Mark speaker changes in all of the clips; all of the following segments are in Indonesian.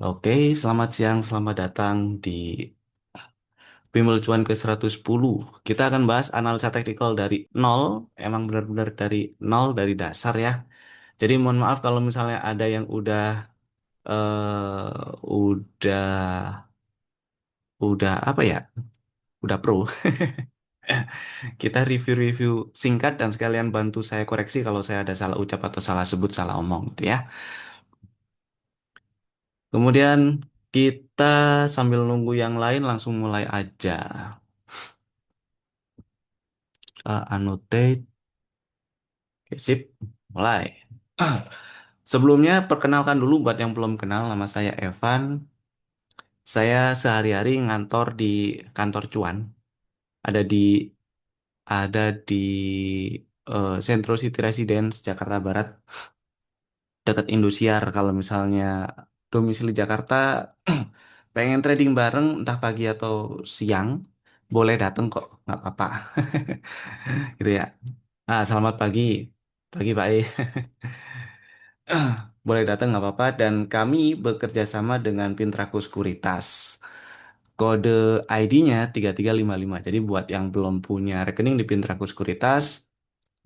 Speaker 1: Oke, selamat siang, selamat datang di Bimbel Cuan ke 110. Kita akan bahas analisa teknikal dari nol, emang benar-benar dari nol, dari dasar ya. Jadi mohon maaf kalau misalnya ada yang udah apa ya, udah pro. Kita review-review singkat dan sekalian bantu saya koreksi kalau saya ada salah ucap atau salah sebut, salah omong gitu ya. Kemudian kita sambil nunggu yang lain langsung mulai aja. Annotate. Oke, sip, mulai. Sebelumnya, perkenalkan dulu buat yang belum kenal, nama saya Evan. Saya sehari-hari ngantor di kantor Cuan, ada di Centro City Residence, Jakarta Barat, dekat Indosiar. Kalau misalnya domisili Jakarta, pengen trading bareng, entah pagi atau siang, boleh datang kok, nggak apa-apa. Gitu ya. Selamat pagi, pagi Pak E. Boleh datang nggak apa-apa dan kami bekerja sama dengan Pintraku Sekuritas. Kode ID-nya 3355. Jadi buat yang belum punya rekening di Pintraku Sekuritas,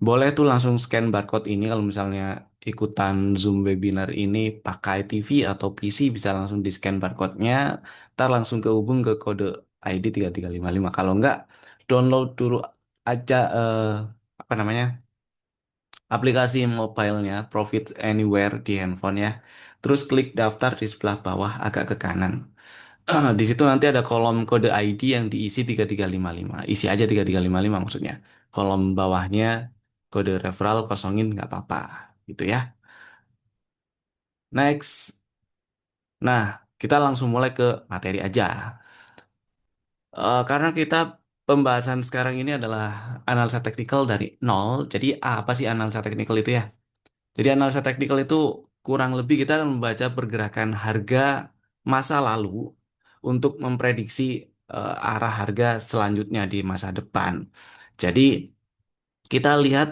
Speaker 1: boleh tuh langsung scan barcode ini kalau misalnya ikutan Zoom webinar ini pakai TV atau PC bisa langsung di-scan barcode-nya, ntar langsung kehubung ke kode ID 3355. Kalau enggak, download dulu aja apa namanya? Aplikasi mobilenya Profit Anywhere di handphone ya. Terus klik daftar di sebelah bawah agak ke kanan. Di situ nanti ada kolom kode ID yang diisi 3355. Isi aja 3355 maksudnya. Kolom bawahnya kode referral kosongin nggak apa-apa gitu ya. Next. Nah, kita langsung mulai ke materi aja. Karena kita pembahasan sekarang ini adalah analisa teknikal dari nol. Jadi apa sih analisa teknikal itu ya? Jadi analisa teknikal itu kurang lebih kita akan membaca pergerakan harga masa lalu untuk memprediksi arah harga selanjutnya di masa depan. Jadi kita lihat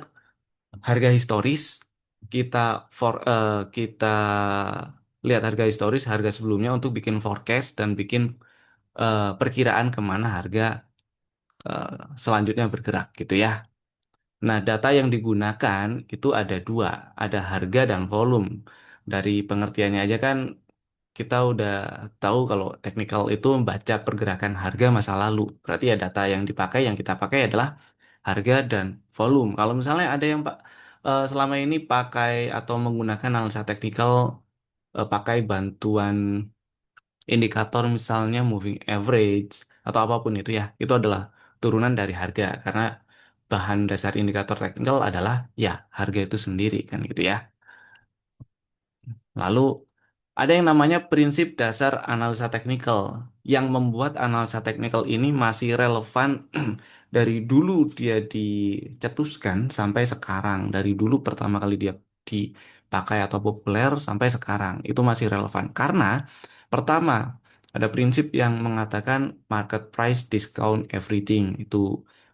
Speaker 1: harga historis, kita lihat harga historis, harga sebelumnya untuk bikin forecast dan bikin perkiraan kemana harga eh, selanjutnya bergerak gitu ya. Nah, data yang digunakan itu ada dua, ada harga dan volume. Dari pengertiannya aja kan kita udah tahu kalau teknikal itu membaca pergerakan harga masa lalu. Berarti ya data yang dipakai, yang kita pakai adalah harga dan volume. Kalau misalnya ada yang Pak selama ini pakai atau menggunakan analisa teknikal pakai bantuan indikator misalnya moving average atau apapun itu ya, itu adalah turunan dari harga karena bahan dasar indikator teknikal adalah ya harga itu sendiri kan gitu ya. Lalu ada yang namanya prinsip dasar analisa teknikal yang membuat analisa teknikal ini masih relevan dari dulu dia dicetuskan sampai sekarang, dari dulu pertama kali dia dipakai atau populer sampai sekarang itu masih relevan karena pertama ada prinsip yang mengatakan market price discount everything, itu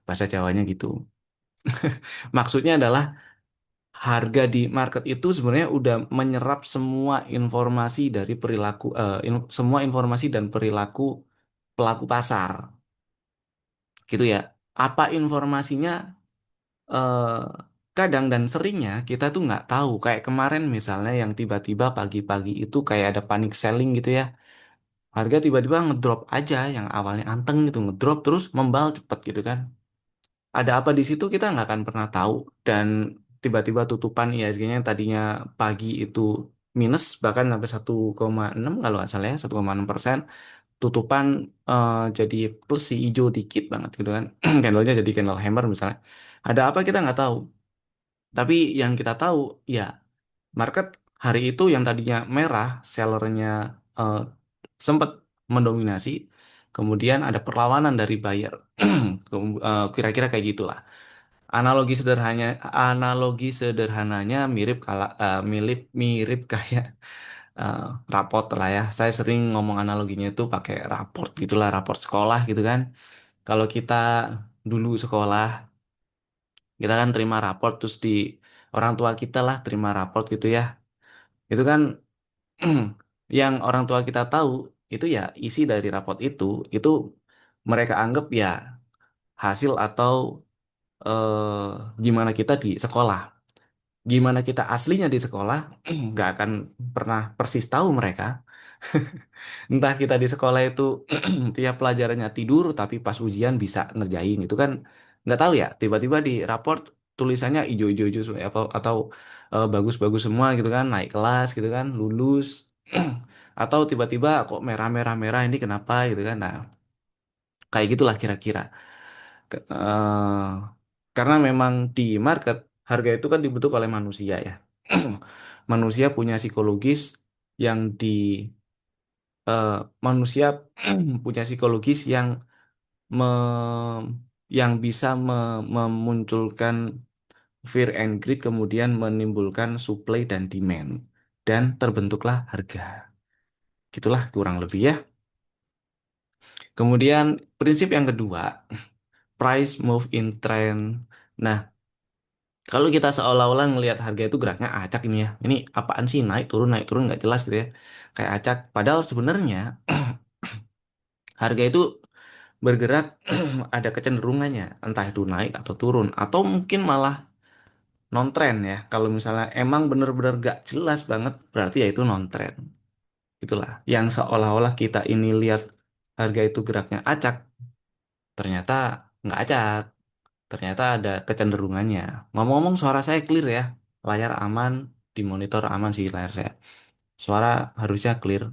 Speaker 1: bahasa Jawanya gitu. Maksudnya adalah harga di market itu sebenarnya udah menyerap semua informasi dari perilaku semua informasi dan perilaku pelaku pasar gitu ya. Apa informasinya eh, kadang dan seringnya kita tuh nggak tahu. Kayak kemarin misalnya yang tiba-tiba pagi-pagi itu kayak ada panic selling gitu ya. Harga tiba-tiba ngedrop aja yang awalnya anteng gitu ngedrop terus membal cepet gitu kan. Ada apa di situ kita nggak akan pernah tahu dan tiba-tiba tutupan IHSG-nya yang tadinya pagi itu minus bahkan sampai 1,6 kalau nggak salah ya 1,6%, tutupan jadi plus si hijau dikit banget gitu kan. Candlenya jadi candle hammer misalnya, ada apa kita nggak tahu, tapi yang kita tahu ya market hari itu yang tadinya merah sellernya eh, sempat mendominasi, kemudian ada perlawanan dari buyer. Kira-kira kayak gitulah. Analogi sederhananya mirip mirip kayak eh, raport lah ya. Saya sering ngomong analoginya itu pakai raport gitulah, raport sekolah gitu kan. Kalau kita dulu sekolah, kita kan terima raport terus orang tua kita lah terima raport gitu ya. Itu kan Yang orang tua kita tahu itu ya isi dari raport itu mereka anggap ya hasil atau gimana kita di sekolah. Gimana kita aslinya di sekolah, nggak akan pernah persis tahu mereka. Entah kita di sekolah itu tiap pelajarannya tidur, tapi pas ujian bisa ngerjain. Itu kan nggak tahu ya. Tiba-tiba di raport tulisannya ijo-ijo semua, atau bagus-bagus semua gitu kan, naik kelas gitu kan, lulus. Atau tiba-tiba kok merah-merah-merah ini kenapa gitu kan. Nah, kayak gitulah kira-kira. Karena memang di market harga itu kan dibentuk oleh manusia ya. Manusia punya psikologis yang di eh, manusia punya psikologis me- yang bisa memunculkan fear and greed kemudian menimbulkan supply dan demand dan terbentuklah harga. Gitulah kurang lebih ya. Kemudian prinsip yang kedua, price move in trend. Nah, kalau kita seolah-olah ngelihat harga itu geraknya acak ini ya. Ini apaan sih naik turun nggak jelas gitu ya. Kayak acak. Padahal sebenarnya harga itu bergerak ada kecenderungannya, entah itu naik atau turun atau mungkin malah non trend ya. Kalau misalnya emang bener-bener gak jelas banget berarti ya itu non trend. Itulah yang seolah-olah kita ini lihat harga itu geraknya acak, ternyata nggak acak. Ternyata ada kecenderungannya. Ngomong-ngomong suara saya clear ya. Layar aman, di monitor aman sih layar saya. Suara harusnya clear.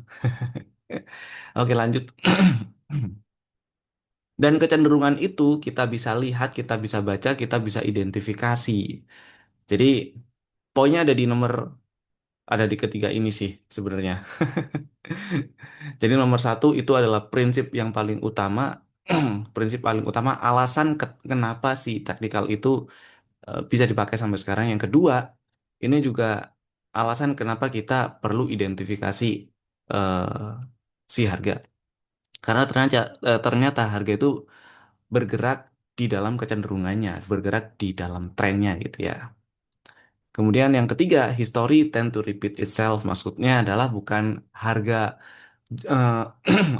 Speaker 1: Oke, lanjut. Dan kecenderungan itu kita bisa lihat, kita bisa baca, kita bisa identifikasi. Jadi poinnya ada di ketiga ini sih sebenarnya. Jadi nomor satu itu adalah prinsip yang paling utama, prinsip paling utama alasan kenapa si taktikal itu bisa dipakai sampai sekarang. Yang kedua, ini juga alasan kenapa kita perlu identifikasi eh, si harga. Karena ternyata harga itu bergerak di dalam kecenderungannya, bergerak di dalam trennya gitu ya. Kemudian yang ketiga, history tend to repeat itself. Maksudnya adalah bukan harga eh,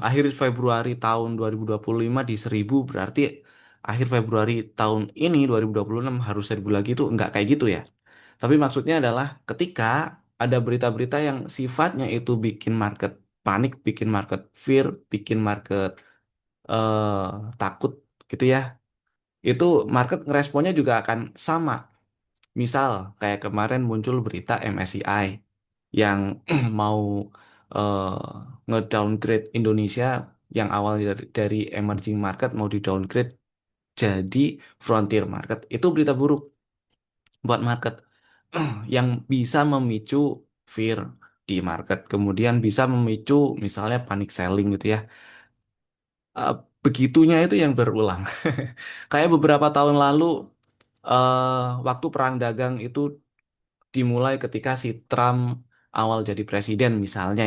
Speaker 1: akhir Februari tahun 2025 di 1000 berarti akhir Februari tahun ini 2026 harus 1000 lagi itu enggak kayak gitu ya. Tapi maksudnya adalah ketika ada berita-berita yang sifatnya itu bikin market panik, bikin market fear, bikin market eh, takut gitu ya. Itu market ngeresponnya juga akan sama. Misal kayak kemarin muncul berita MSCI yang mau eh, nge-downgrade Indonesia yang awal dari emerging market mau di-downgrade jadi frontier market. Itu berita buruk buat market yang bisa memicu fear di market. Kemudian bisa memicu misalnya panic selling gitu ya. Eh, Begitunya itu yang berulang. Kayak beberapa tahun lalu waktu perang dagang itu dimulai ketika si Trump awal jadi presiden misalnya.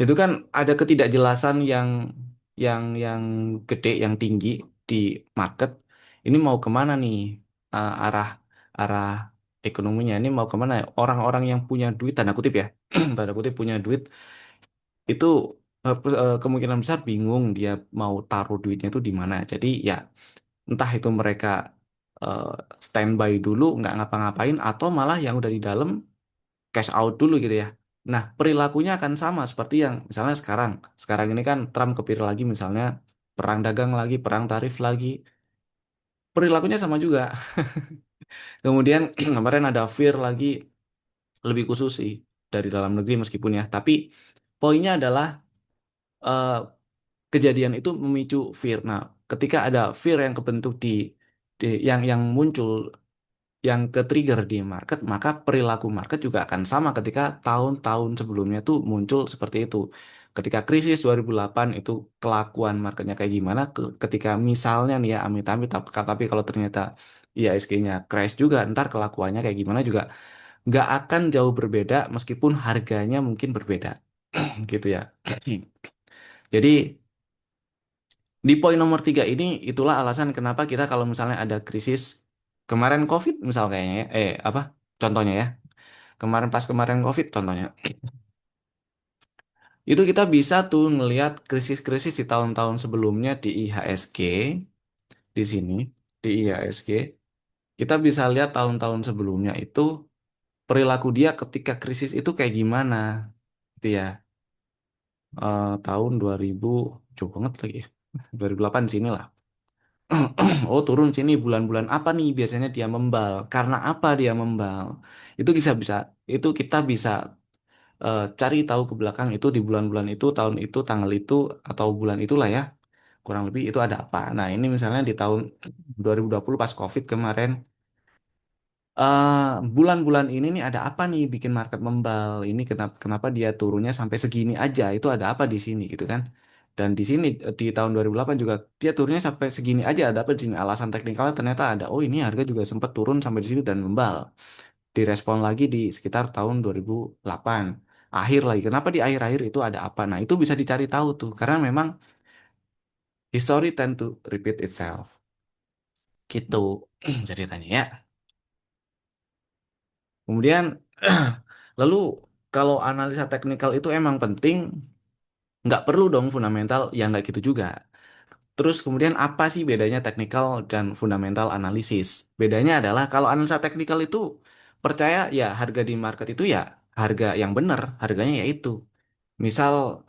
Speaker 1: Itu kan ada ketidakjelasan yang gede, yang tinggi di market. Ini mau kemana nih arah arah ekonominya? Ini mau kemana? Orang-orang yang punya duit tanda kutip ya, tanda kutip punya duit itu kemungkinan besar bingung dia mau taruh duitnya itu di mana. Jadi ya entah itu mereka eh, standby dulu nggak ngapa-ngapain atau malah yang udah di dalam cash out dulu gitu ya. Nah, perilakunya akan sama seperti yang misalnya sekarang. Sekarang ini kan Trump kepilih lagi misalnya perang dagang lagi, perang tarif lagi. Perilakunya sama juga. Kemudian kemarin ada fear lagi lebih khusus sih dari dalam negeri meskipun ya. Tapi poinnya adalah eh, kejadian itu memicu fear. Nah, ketika ada fear yang kebentuk yang muncul yang ke trigger di market, maka perilaku market juga akan sama ketika tahun-tahun sebelumnya tuh muncul seperti itu. Ketika krisis 2008 itu kelakuan marketnya kayak gimana, ketika misalnya nih ya amit-amit, tapi kalau ternyata IHSG-nya crash juga, ntar kelakuannya kayak gimana juga nggak akan jauh berbeda meskipun harganya mungkin berbeda, gitu ya. Jadi di poin nomor tiga ini, itulah alasan kenapa kita kalau misalnya ada krisis kemarin COVID misal kayaknya ya, apa contohnya ya, kemarin pas kemarin COVID contohnya, Itu kita bisa tuh ngelihat krisis-krisis di tahun-tahun sebelumnya di IHSG di sini, di IHSG. Kita bisa lihat tahun-tahun sebelumnya itu perilaku dia ketika krisis itu kayak gimana. Gitu ya. Tahun 2000 jauh banget lagi ya. 2008 sini lah. Oh, turun sini bulan-bulan apa nih biasanya dia membal? Karena apa dia membal? Itu bisa bisa itu kita bisa cari tahu ke belakang itu di bulan-bulan itu, tanggal itu atau bulan itulah ya. Kurang lebih itu ada apa. Nah, ini misalnya di tahun 2020 pas COVID kemarin, eh, bulan-bulan ini nih ada apa nih bikin market membal? Ini kenapa kenapa dia turunnya sampai segini aja? Itu ada apa di sini gitu kan? Dan di sini di tahun 2008 juga dia turunnya sampai segini aja ada apa di sini? Alasan teknikalnya ternyata ada. Oh, ini harga juga sempat turun sampai di situ dan membal. Direspon lagi di sekitar tahun 2008. Akhir lagi. Kenapa di akhir-akhir itu ada apa? Nah, itu bisa dicari tahu tuh karena memang history tend to repeat itself. Gitu ceritanya ya. Kemudian lalu kalau analisa teknikal itu emang penting, nggak perlu dong fundamental, ya nggak gitu juga. Terus kemudian apa sih bedanya teknikal dan fundamental analisis? Bedanya adalah kalau analisa teknikal itu percaya ya harga di market itu ya harga yang benar, harganya ya itu. Misal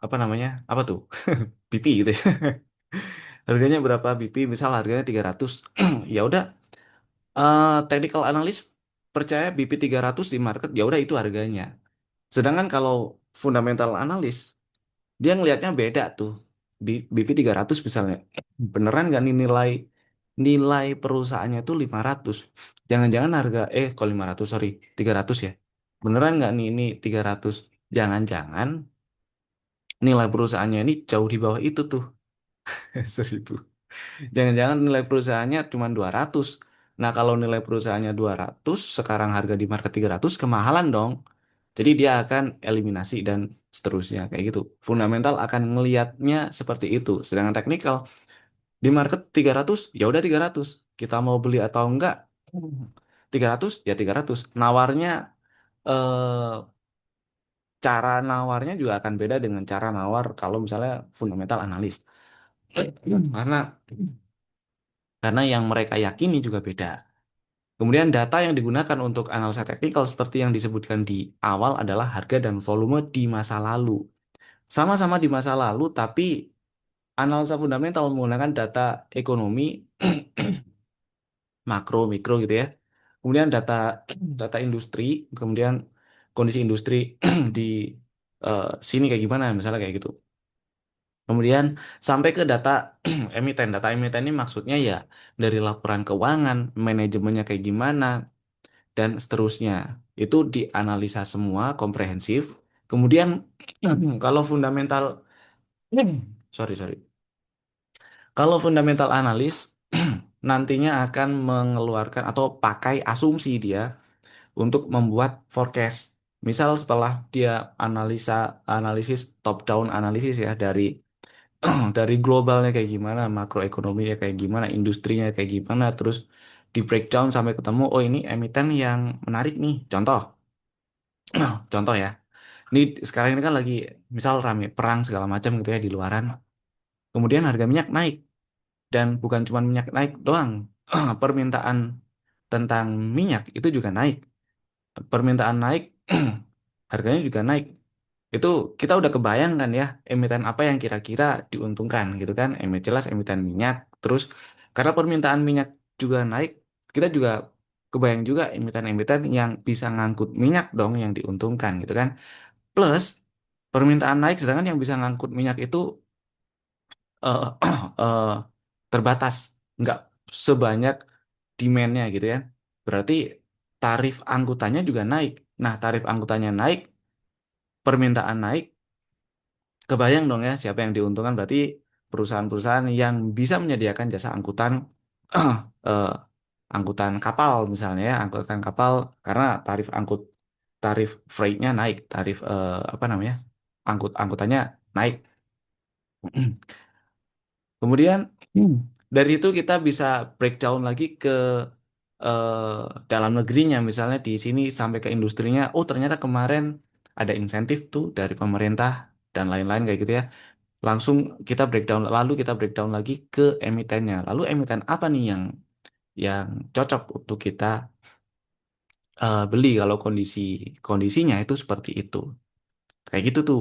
Speaker 1: apa namanya? Apa tuh? BP gitu ya. Harganya berapa BP? Misal harganya 300. Ya udah, technical analyst percaya BP 300 di market, ya udah itu harganya. Sedangkan kalau fundamental analyst, dia ngelihatnya beda tuh. BP 300 misalnya. Beneran nggak nih nilai nilai perusahaannya tuh 500? Jangan-jangan harga kok 500 sorry 300 ya. Beneran nggak nih ini 300? Jangan-jangan nilai perusahaannya ini jauh di bawah itu tuh. 1000. Jangan-jangan nilai perusahaannya cuma 200. Nah, kalau nilai perusahaannya 200, sekarang harga di market 300, kemahalan dong. Jadi dia akan eliminasi dan seterusnya kayak gitu. Fundamental akan ngelihatnya seperti itu. Sedangkan teknikal di market 300, ya udah 300. Kita mau beli atau enggak, 300 ya 300. Nawarnya eh cara nawarnya juga akan beda dengan cara nawar kalau misalnya fundamental analis. Karena yang mereka yakini juga beda. Kemudian data yang digunakan untuk analisa teknikal seperti yang disebutkan di awal adalah harga dan volume di masa lalu. Sama-sama di masa lalu, tapi analisa fundamental menggunakan data ekonomi makro, mikro gitu ya. Kemudian data data industri, kemudian kondisi industri di sini kayak gimana, misalnya kayak gitu. Kemudian sampai ke data emiten. Data emiten ini maksudnya ya dari laporan keuangan, manajemennya kayak gimana, dan seterusnya. Itu dianalisa semua komprehensif. Kemudian kalau fundamental, sorry sorry, kalau fundamental analis nantinya akan mengeluarkan atau pakai asumsi dia untuk membuat forecast. Misal setelah dia analisis top down analisis ya dari dari globalnya kayak gimana, makroekonominya kayak gimana, industrinya kayak gimana, terus di breakdown sampai ketemu, oh ini emiten yang menarik nih. Contoh, contoh ya. Ini sekarang ini kan lagi misal rame perang segala macam gitu ya di luaran. Kemudian harga minyak naik dan bukan cuma minyak naik doang. Permintaan tentang minyak itu juga naik. Permintaan naik, harganya juga naik. Itu kita udah kebayang kan ya, emiten apa yang kira-kira diuntungkan gitu kan. Jelas emiten minyak. Terus karena permintaan minyak juga naik, kita juga kebayang juga emiten-emiten yang bisa ngangkut minyak dong yang diuntungkan gitu kan. Plus permintaan naik sedangkan yang bisa ngangkut minyak itu eh, eh, terbatas, nggak sebanyak demand-nya gitu ya. Berarti tarif angkutannya juga naik. Nah, tarif angkutannya naik, permintaan naik, kebayang dong ya siapa yang diuntungkan, berarti perusahaan-perusahaan yang bisa menyediakan jasa angkutan eh, angkutan kapal misalnya ya, angkutan kapal karena tarif freight-nya naik, tarif apa namanya? Angkutannya naik. Kemudian dari itu kita bisa breakdown lagi ke dalam negerinya, misalnya di sini sampai ke industrinya. Oh ternyata kemarin ada insentif tuh dari pemerintah dan lain-lain kayak gitu ya. Langsung kita breakdown, lalu kita breakdown lagi ke emitennya. Lalu emiten apa nih yang cocok untuk kita beli kalau kondisinya itu seperti itu. Kayak gitu tuh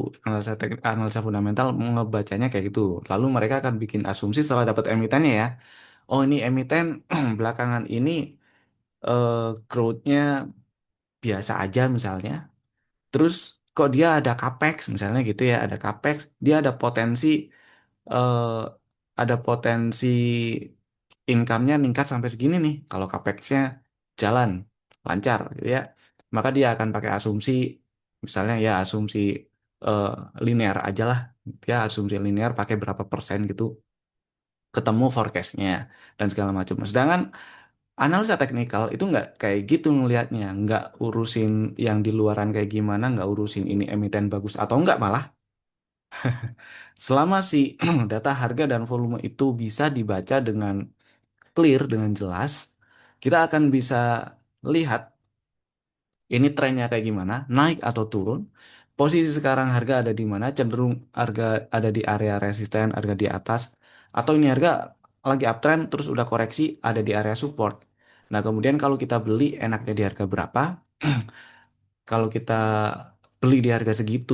Speaker 1: analisa fundamental ngebacanya kayak gitu. Lalu mereka akan bikin asumsi setelah dapat emitennya ya. Oh ini emiten belakangan ini eh, growth-nya biasa aja misalnya. Terus kok dia ada capex misalnya gitu ya, ada capex, dia eh, ada potensi income-nya ningkat sampai segini nih. Kalau capex-nya jalan lancar gitu ya, maka dia akan pakai asumsi misalnya ya asumsi eh, linear aja lah. Ya asumsi linear pakai berapa persen gitu ketemu forecast-nya dan segala macam. Sedangkan analisa teknikal itu nggak kayak gitu ngelihatnya, nggak urusin yang di luaran kayak gimana, nggak urusin ini emiten bagus atau enggak malah. Selama si data harga dan volume itu bisa dibaca dengan clear, dengan jelas, kita akan bisa lihat ini trennya kayak gimana, naik atau turun. Posisi sekarang harga ada di mana, cenderung harga ada di area resisten, harga di atas, atau ini harga lagi uptrend terus udah koreksi ada di area support. Nah, kemudian kalau kita beli enaknya di harga berapa? Kalau kita beli di harga segitu,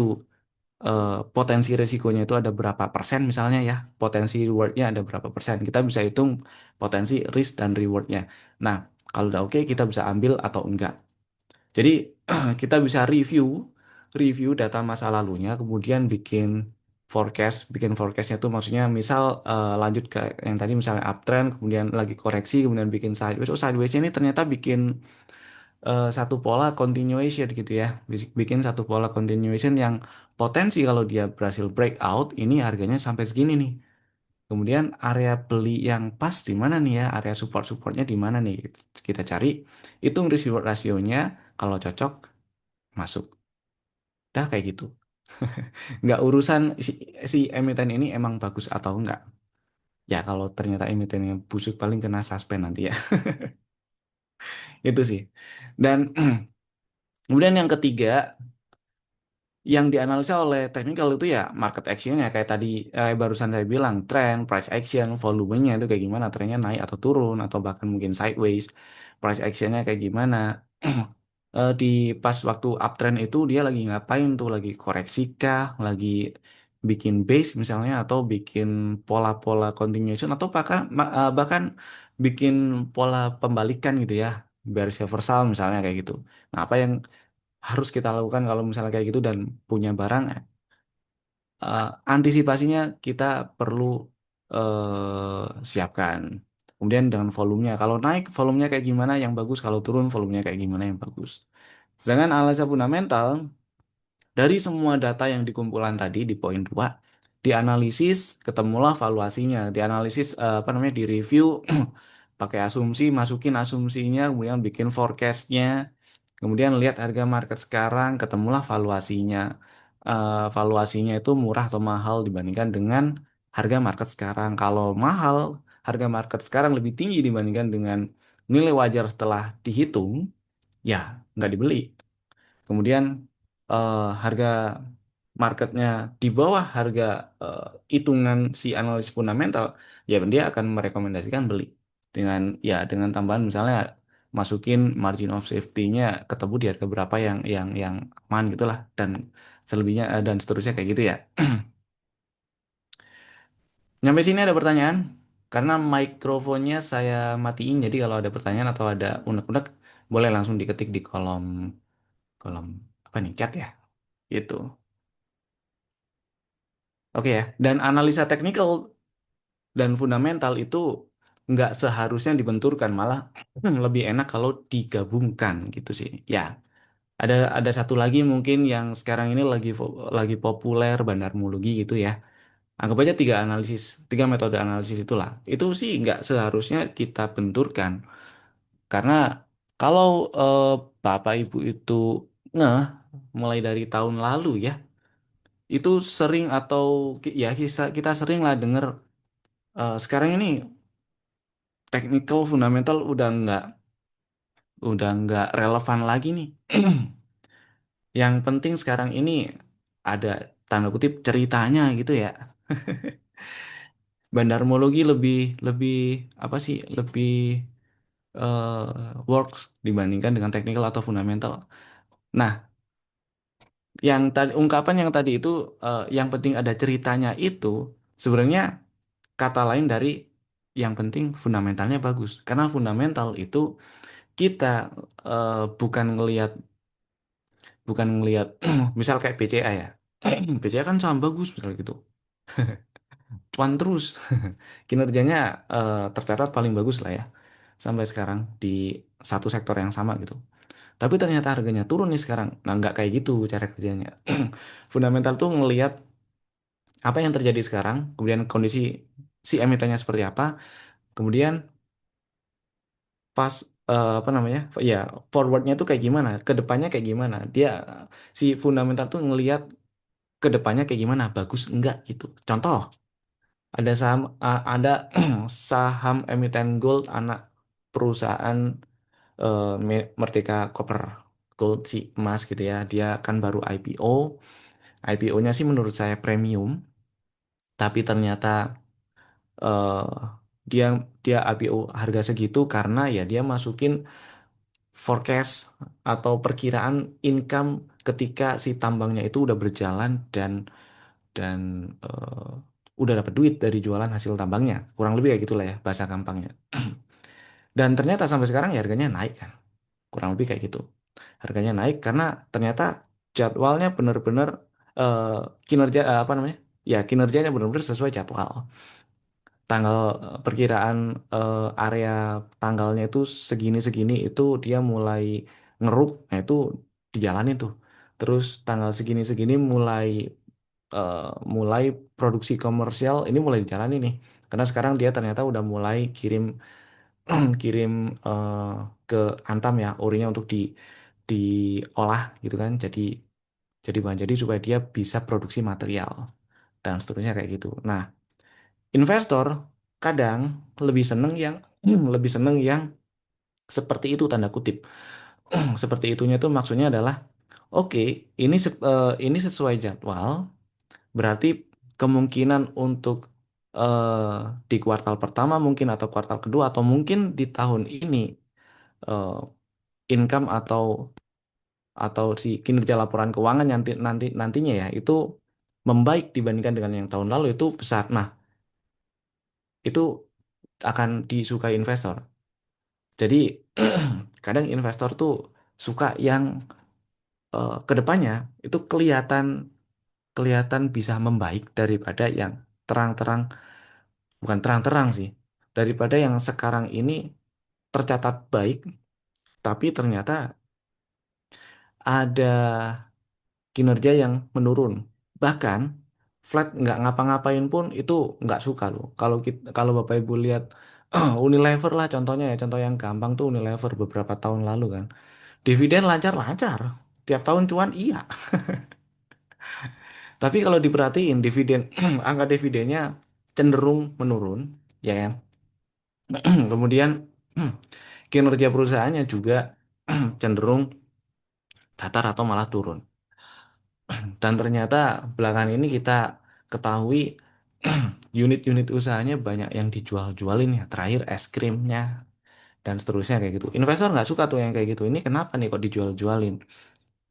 Speaker 1: potensi resikonya itu ada berapa persen misalnya ya, potensi rewardnya ada berapa persen. Kita bisa hitung potensi risk dan rewardnya. Nah, kalau udah oke kita bisa ambil atau enggak. Jadi kita bisa review data masa lalunya, kemudian bikin forecastnya tuh maksudnya misal lanjut ke yang tadi misalnya uptrend, kemudian lagi koreksi, kemudian bikin sideways. Oh sideways ini ternyata bikin satu pola continuation gitu ya, bikin satu pola continuation yang potensi kalau dia berhasil breakout ini harganya sampai segini nih. Kemudian area beli yang pas di mana nih ya, area supportnya di mana nih? Kita cari, hitung risk reward rasionya, kalau cocok masuk. Dah kayak gitu. Nggak urusan si emiten ini emang bagus atau enggak. Ya kalau ternyata emitennya busuk paling kena suspend nanti ya. Itu sih. Dan kemudian yang ketiga yang dianalisa oleh technical itu ya market actionnya kayak tadi barusan saya bilang trend, price action, volumenya itu kayak gimana, trennya naik atau turun atau bahkan mungkin sideways, price actionnya kayak gimana. Di pas waktu uptrend itu dia lagi ngapain tuh, lagi koreksi kah, lagi bikin base misalnya atau bikin pola-pola continuation atau bahkan bikin pola pembalikan gitu ya, bearish reversal misalnya kayak gitu. Nah, apa yang harus kita lakukan kalau misalnya kayak gitu dan punya barang eh, antisipasinya kita perlu siapkan. Kemudian dengan volumenya, kalau naik volumenya kayak gimana yang bagus, kalau turun volumenya kayak gimana yang bagus. Sedangkan analisa fundamental dari semua data yang dikumpulkan tadi di poin 2 dianalisis, ketemulah valuasinya, dianalisis apa namanya, direview, pakai asumsi, masukin asumsinya, kemudian bikin forecastnya, kemudian lihat harga market sekarang, ketemulah valuasinya. Valuasinya itu murah atau mahal dibandingkan dengan harga market sekarang. Kalau mahal, harga market sekarang lebih tinggi dibandingkan dengan nilai wajar setelah dihitung, ya nggak dibeli. Kemudian harga marketnya di bawah harga eh, hitungan si analis fundamental, ya dia akan merekomendasikan beli dengan tambahan misalnya masukin margin of safety-nya ketemu di harga berapa yang aman gitulah dan selebihnya dan seterusnya kayak gitu ya. Nyampe sini ada pertanyaan karena mikrofonnya saya matiin jadi kalau ada pertanyaan atau ada unek-unek boleh langsung diketik di kolom kolom apa nih chat ya. Gitu. Oke ya. Dan analisa teknikal dan fundamental itu nggak seharusnya dibenturkan, malah lebih enak kalau digabungkan gitu sih. Ya, ada satu lagi mungkin yang sekarang ini lagi populer bandarmologi gitu ya. Anggap aja tiga metode analisis itulah. Itu sih nggak seharusnya kita benturkan karena kalau eh, Bapak Ibu itu ngeh mulai dari tahun lalu ya itu sering atau ya kita sering lah dengar sekarang ini technical fundamental udah nggak relevan lagi nih. Yang penting sekarang ini ada tanda kutip ceritanya gitu ya. Bandarmologi lebih lebih apa sih? Lebih works dibandingkan dengan technical atau fundamental. Nah, yang tadi ungkapan yang tadi itu yang penting ada ceritanya itu sebenarnya kata lain dari yang penting fundamentalnya bagus. Karena fundamental itu kita bukan ngelihat misal kayak BCA ya. BCA kan saham bagus misal gitu. Cuan terus kinerjanya tercatat paling bagus lah ya sampai sekarang di satu sektor yang sama gitu. Tapi ternyata harganya turun nih sekarang. Nah, nggak kayak gitu cara kerjanya. Fundamental tuh ngelihat apa yang terjadi sekarang, kemudian kondisi si emitennya seperti apa, kemudian pas apa namanya, ya forwardnya tuh kayak gimana, ke depannya kayak gimana. Dia si fundamental tuh ngelihat ke depannya kayak gimana, bagus enggak gitu. Contoh, ada saham ada saham emiten gold anak perusahaan Merdeka Copper Gold si emas gitu ya. Dia kan baru IPO. IPO-nya sih menurut saya premium, tapi ternyata eh, dia dia IPO harga segitu karena ya dia masukin forecast atau perkiraan income ketika si tambangnya itu udah berjalan dan udah dapat duit dari jualan hasil tambangnya. Kurang lebih kayak gitulah ya bahasa gampangnya. Dan ternyata sampai sekarang ya harganya naik kan. Kurang lebih kayak gitu. Harganya naik karena ternyata jadwalnya benar-benar eh, kinerja apa namanya? Ya kinerjanya benar-benar sesuai jadwal. Tanggal perkiraan area tanggalnya itu segini-segini itu dia mulai ngeruk, nah itu dijalanin tuh. Terus tanggal segini-segini mulai eh, mulai produksi komersial ini mulai dijalani nih. Karena sekarang dia ternyata udah mulai kirim kirim ke Antam ya orinya untuk diolah gitu kan. Jadi bahan jadi supaya dia bisa produksi material dan seterusnya kayak gitu. Nah, investor kadang lebih seneng yang lebih seneng yang seperti itu tanda kutip. Seperti itunya tuh maksudnya adalah oke, ini sesuai jadwal, berarti kemungkinan untuk eh, di kuartal pertama mungkin atau kuartal kedua atau mungkin di tahun ini eh, income atau si kinerja laporan keuangan nantinya ya itu membaik dibandingkan dengan yang tahun lalu itu besar. Nah, itu akan disukai investor. Jadi kadang investor tuh suka yang ke depannya itu kelihatan kelihatan bisa membaik daripada yang terang-terang, bukan terang-terang sih, daripada yang sekarang ini tercatat baik tapi ternyata ada kinerja yang menurun. Bahkan flat nggak ngapa-ngapain pun itu nggak suka loh. Kalau Bapak Ibu lihat Unilever lah contohnya ya, contoh yang gampang tuh Unilever beberapa tahun lalu kan. Dividen lancar-lancar. Tiap tahun cuan iya. Tapi kalau diperhatiin dividen angka dividennya cenderung menurun, ya kan? Kemudian kinerja perusahaannya juga cenderung datar atau malah turun. Dan ternyata belakangan ini kita ketahui unit-unit usahanya banyak yang dijual-jualin ya. Terakhir es krimnya dan seterusnya kayak gitu. Investor nggak suka tuh yang kayak gitu. Ini kenapa nih kok dijual-jualin?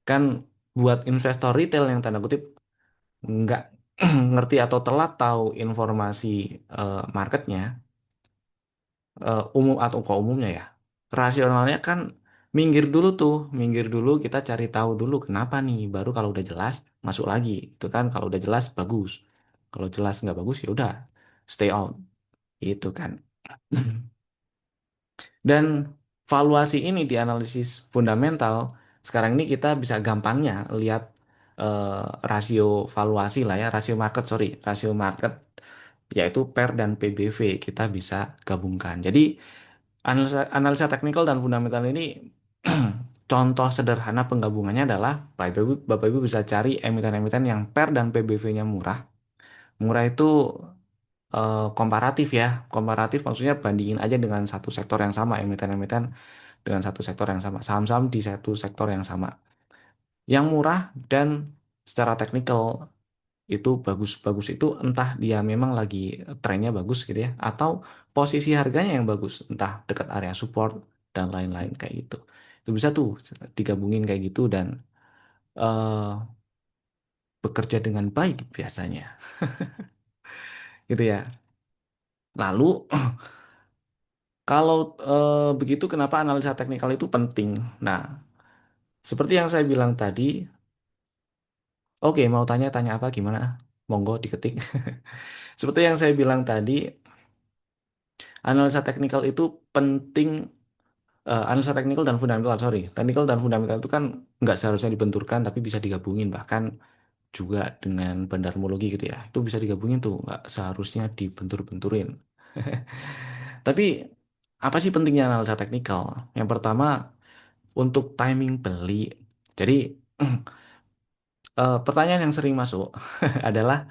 Speaker 1: Kan buat investor retail yang tanda kutip nggak ngerti atau telat tahu informasi marketnya umum atau kok umumnya ya rasionalnya kan minggir dulu kita cari tahu dulu kenapa nih baru kalau udah jelas masuk lagi itu kan kalau udah jelas bagus kalau jelas nggak bagus ya udah stay out itu kan. Dan valuasi ini di analisis fundamental sekarang ini kita bisa gampangnya lihat rasio valuasi lah ya rasio market sorry rasio market yaitu PER dan PBV kita bisa gabungkan. Jadi analisa teknikal dan fundamental ini contoh sederhana penggabungannya adalah Bapak Ibu bisa cari emiten-emiten yang PER dan PBV-nya murah. Murah itu komparatif ya. Komparatif maksudnya bandingin aja dengan satu sektor yang sama, emiten-emiten dengan satu sektor yang sama, saham-saham di satu sektor yang sama. Yang murah dan secara teknikal itu bagus-bagus itu entah dia memang lagi trennya bagus gitu ya, atau posisi harganya yang bagus, entah dekat area support dan lain-lain kayak gitu. Itu bisa tuh digabungin kayak gitu dan eh, bekerja dengan baik biasanya, gitu ya. Lalu kalau begitu kenapa analisa teknikal itu penting? Nah, seperti yang saya bilang tadi, oke mau tanya-tanya apa gimana? Monggo diketik. Seperti yang saya bilang tadi, analisa teknikal itu penting. Analisa teknikal dan fundamental, sorry. Teknikal dan fundamental itu kan nggak seharusnya dibenturkan, tapi bisa digabungin. Bahkan juga dengan bandarmologi gitu ya. Itu bisa digabungin tuh, nggak seharusnya dibentur-benturin. Tapi apa sih pentingnya analisa teknikal? Yang pertama, untuk timing beli. Jadi, pertanyaan yang sering masuk adalah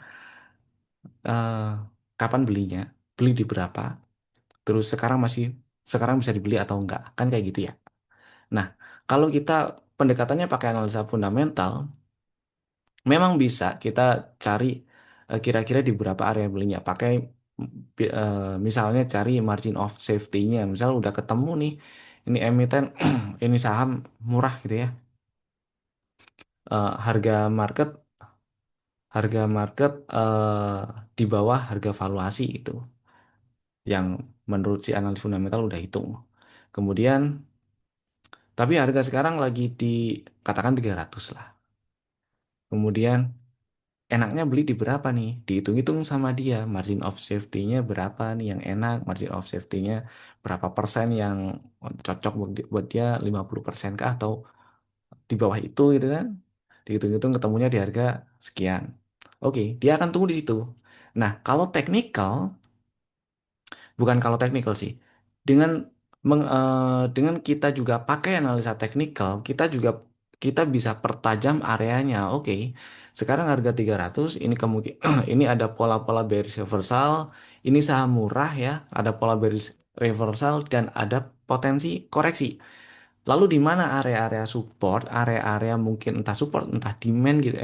Speaker 1: eh, kapan belinya? Beli di berapa? Terus sekarang bisa dibeli atau enggak? Kan kayak gitu ya. Nah, kalau kita pendekatannya pakai analisa fundamental, memang bisa kita cari kira-kira di beberapa area belinya. Pakai misalnya cari margin of safety-nya. Misal udah ketemu nih, ini emiten, ini saham murah gitu ya. Harga market, harga market di bawah harga valuasi itu, yang menurut si analis fundamental udah hitung. Kemudian, tapi harga sekarang lagi di katakan 300 lah. Kemudian enaknya beli di berapa nih? Dihitung-hitung sama dia, margin of safety-nya berapa nih yang enak, margin of safety-nya berapa persen yang cocok buat dia, 50% kah atau di bawah itu gitu kan? Dihitung-hitung ketemunya di harga sekian. Oke, dia akan tunggu di situ. Nah, kalau teknikal, bukan kalau teknikal sih. Dengan dengan kita juga pakai analisa teknikal, kita bisa pertajam areanya. Oke, sekarang harga 300, ini kemungkinan ini ada pola-pola bearish reversal, ini saham murah ya, ada pola bearish reversal dan ada potensi koreksi. Lalu di mana area-area support, area-area mungkin entah support, entah demand gitu,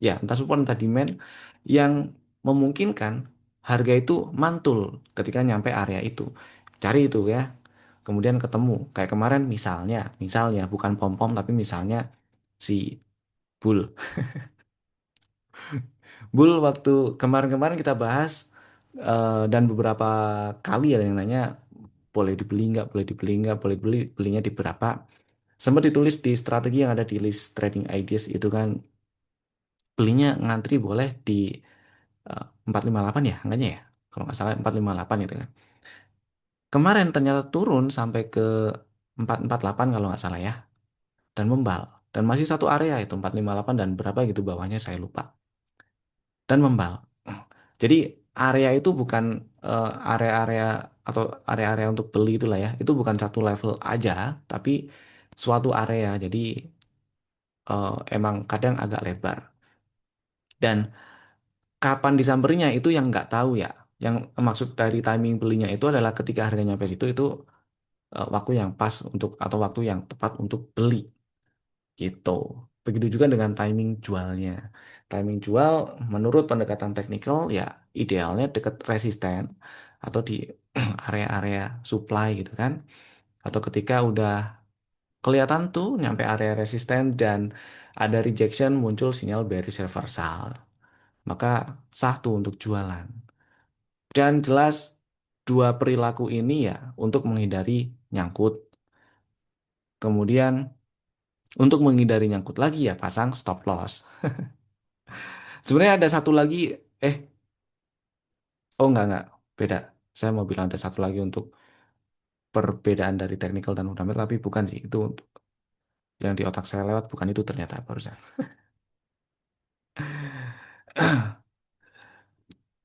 Speaker 1: ya entah support, entah demand yang memungkinkan harga itu mantul ketika nyampe area itu. Cari itu ya. Kemudian ketemu. Kayak kemarin misalnya bukan pom-pom tapi misalnya si Bull. Bull waktu kemarin-kemarin kita bahas dan beberapa kali ada yang nanya boleh dibeli nggak, boleh dibeli nggak, boleh beli, belinya di berapa. Sempat ditulis di strategi yang ada di list trading ideas itu kan belinya ngantri boleh di 458 ya angkanya ya. Kalau nggak salah 458 itu kan. Kemarin ternyata turun sampai ke 448 kalau nggak salah ya. Dan membal. Dan masih satu area itu 458 dan berapa gitu bawahnya saya lupa. Dan membal. Jadi area itu bukan area-area atau area-area untuk beli itulah ya. Itu bukan satu level aja, tapi suatu area. Jadi emang kadang agak lebar. Dan kapan disamperinya itu yang nggak tahu ya. Yang maksud dari timing belinya itu adalah ketika harganya nyampe situ itu waktu yang pas untuk atau waktu yang tepat untuk beli gitu. Begitu juga dengan timing jualnya. Timing jual menurut pendekatan teknikal ya idealnya dekat resisten atau di area-area supply gitu kan. Atau ketika udah kelihatan tuh nyampe area resisten dan ada rejection muncul sinyal bearish reversal. Maka sah tuh untuk jualan. Dan jelas dua perilaku ini ya untuk menghindari nyangkut. Kemudian untuk menghindari nyangkut lagi ya pasang stop loss. Sebenarnya ada satu lagi, eh, oh enggak, beda. Saya mau bilang ada satu lagi untuk perbedaan dari technical dan fundamental, tapi bukan sih. Itu untuk yang di otak saya lewat, bukan itu ternyata barusan.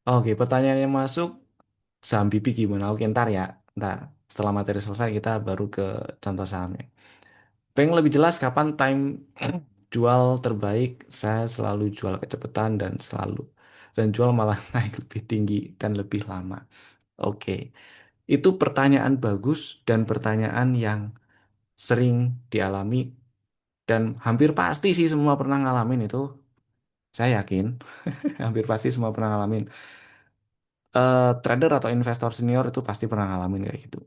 Speaker 1: Oke, pertanyaan yang masuk, saham BP gimana? Oke, ntar ya. Ntar, setelah materi selesai, kita baru ke contoh sahamnya. Pengen lebih jelas kapan time jual terbaik, saya selalu jual kecepatan dan jual malah naik lebih tinggi dan lebih lama. Oke, itu pertanyaan bagus dan pertanyaan yang sering dialami Dan hampir pasti sih semua pernah ngalamin itu, saya yakin. Hampir pasti semua pernah ngalamin. Trader atau investor senior itu pasti pernah ngalamin kayak gitu.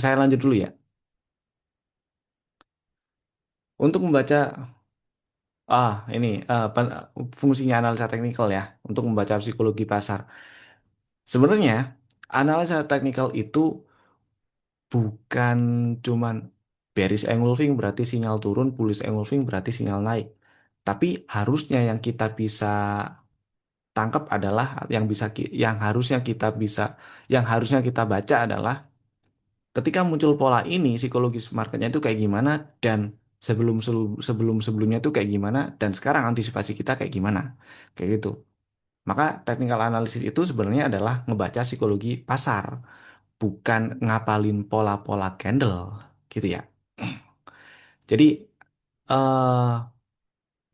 Speaker 1: Saya lanjut dulu ya. Untuk membaca, ini fungsinya analisa teknikal ya, untuk membaca psikologi pasar. Sebenarnya analisa teknikal itu bukan cuman bearish engulfing berarti sinyal turun, bullish engulfing berarti sinyal naik. Tapi harusnya yang kita bisa tangkap adalah yang harusnya kita bisa yang harusnya kita baca adalah ketika muncul pola ini psikologis marketnya itu kayak gimana dan sebelumnya itu kayak gimana dan sekarang antisipasi kita kayak gimana. Kayak gitu. Maka technical analysis itu sebenarnya adalah ngebaca psikologi pasar, bukan ngapalin pola-pola candle gitu ya. Jadi eh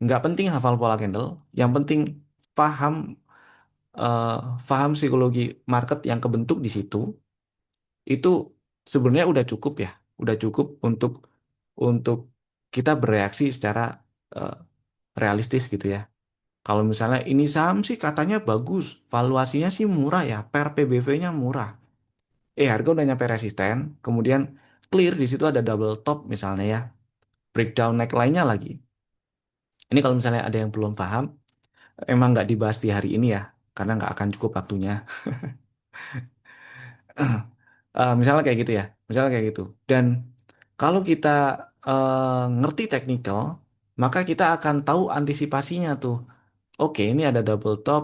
Speaker 1: nggak penting hafal pola candle, yang penting paham eh, paham psikologi market yang kebentuk di situ itu sebenarnya udah cukup ya, udah cukup untuk kita bereaksi secara eh, realistis gitu ya. Kalau misalnya ini saham sih katanya bagus, valuasinya sih murah ya, per PBV-nya murah. Harga udah nyampe resisten, kemudian clear di situ ada double top misalnya ya, breakdown neckline-nya lagi. Ini kalau misalnya ada yang belum paham, emang nggak dibahas di hari ini ya, karena nggak akan cukup waktunya. Misalnya kayak gitu ya, misalnya kayak gitu. Dan kalau kita ngerti teknikal, maka kita akan tahu antisipasinya tuh. Oke, ini ada double top,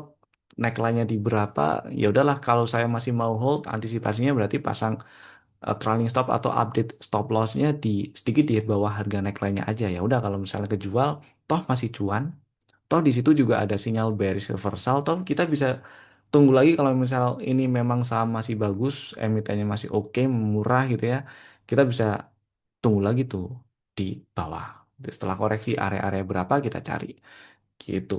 Speaker 1: neckline-nya di berapa? Ya udahlah, kalau saya masih mau hold, antisipasinya berarti pasang trailing stop atau update stop loss-nya di sedikit di bawah harga neckline-nya aja. Ya udah, kalau misalnya kejual, toh masih cuan. Toh di situ juga ada sinyal bearish reversal. Toh kita bisa tunggu lagi kalau misal ini memang saham masih bagus, emitennya masih oke, murah gitu ya. Kita bisa tunggu lagi tuh di bawah. Setelah koreksi area-area berapa kita cari gitu.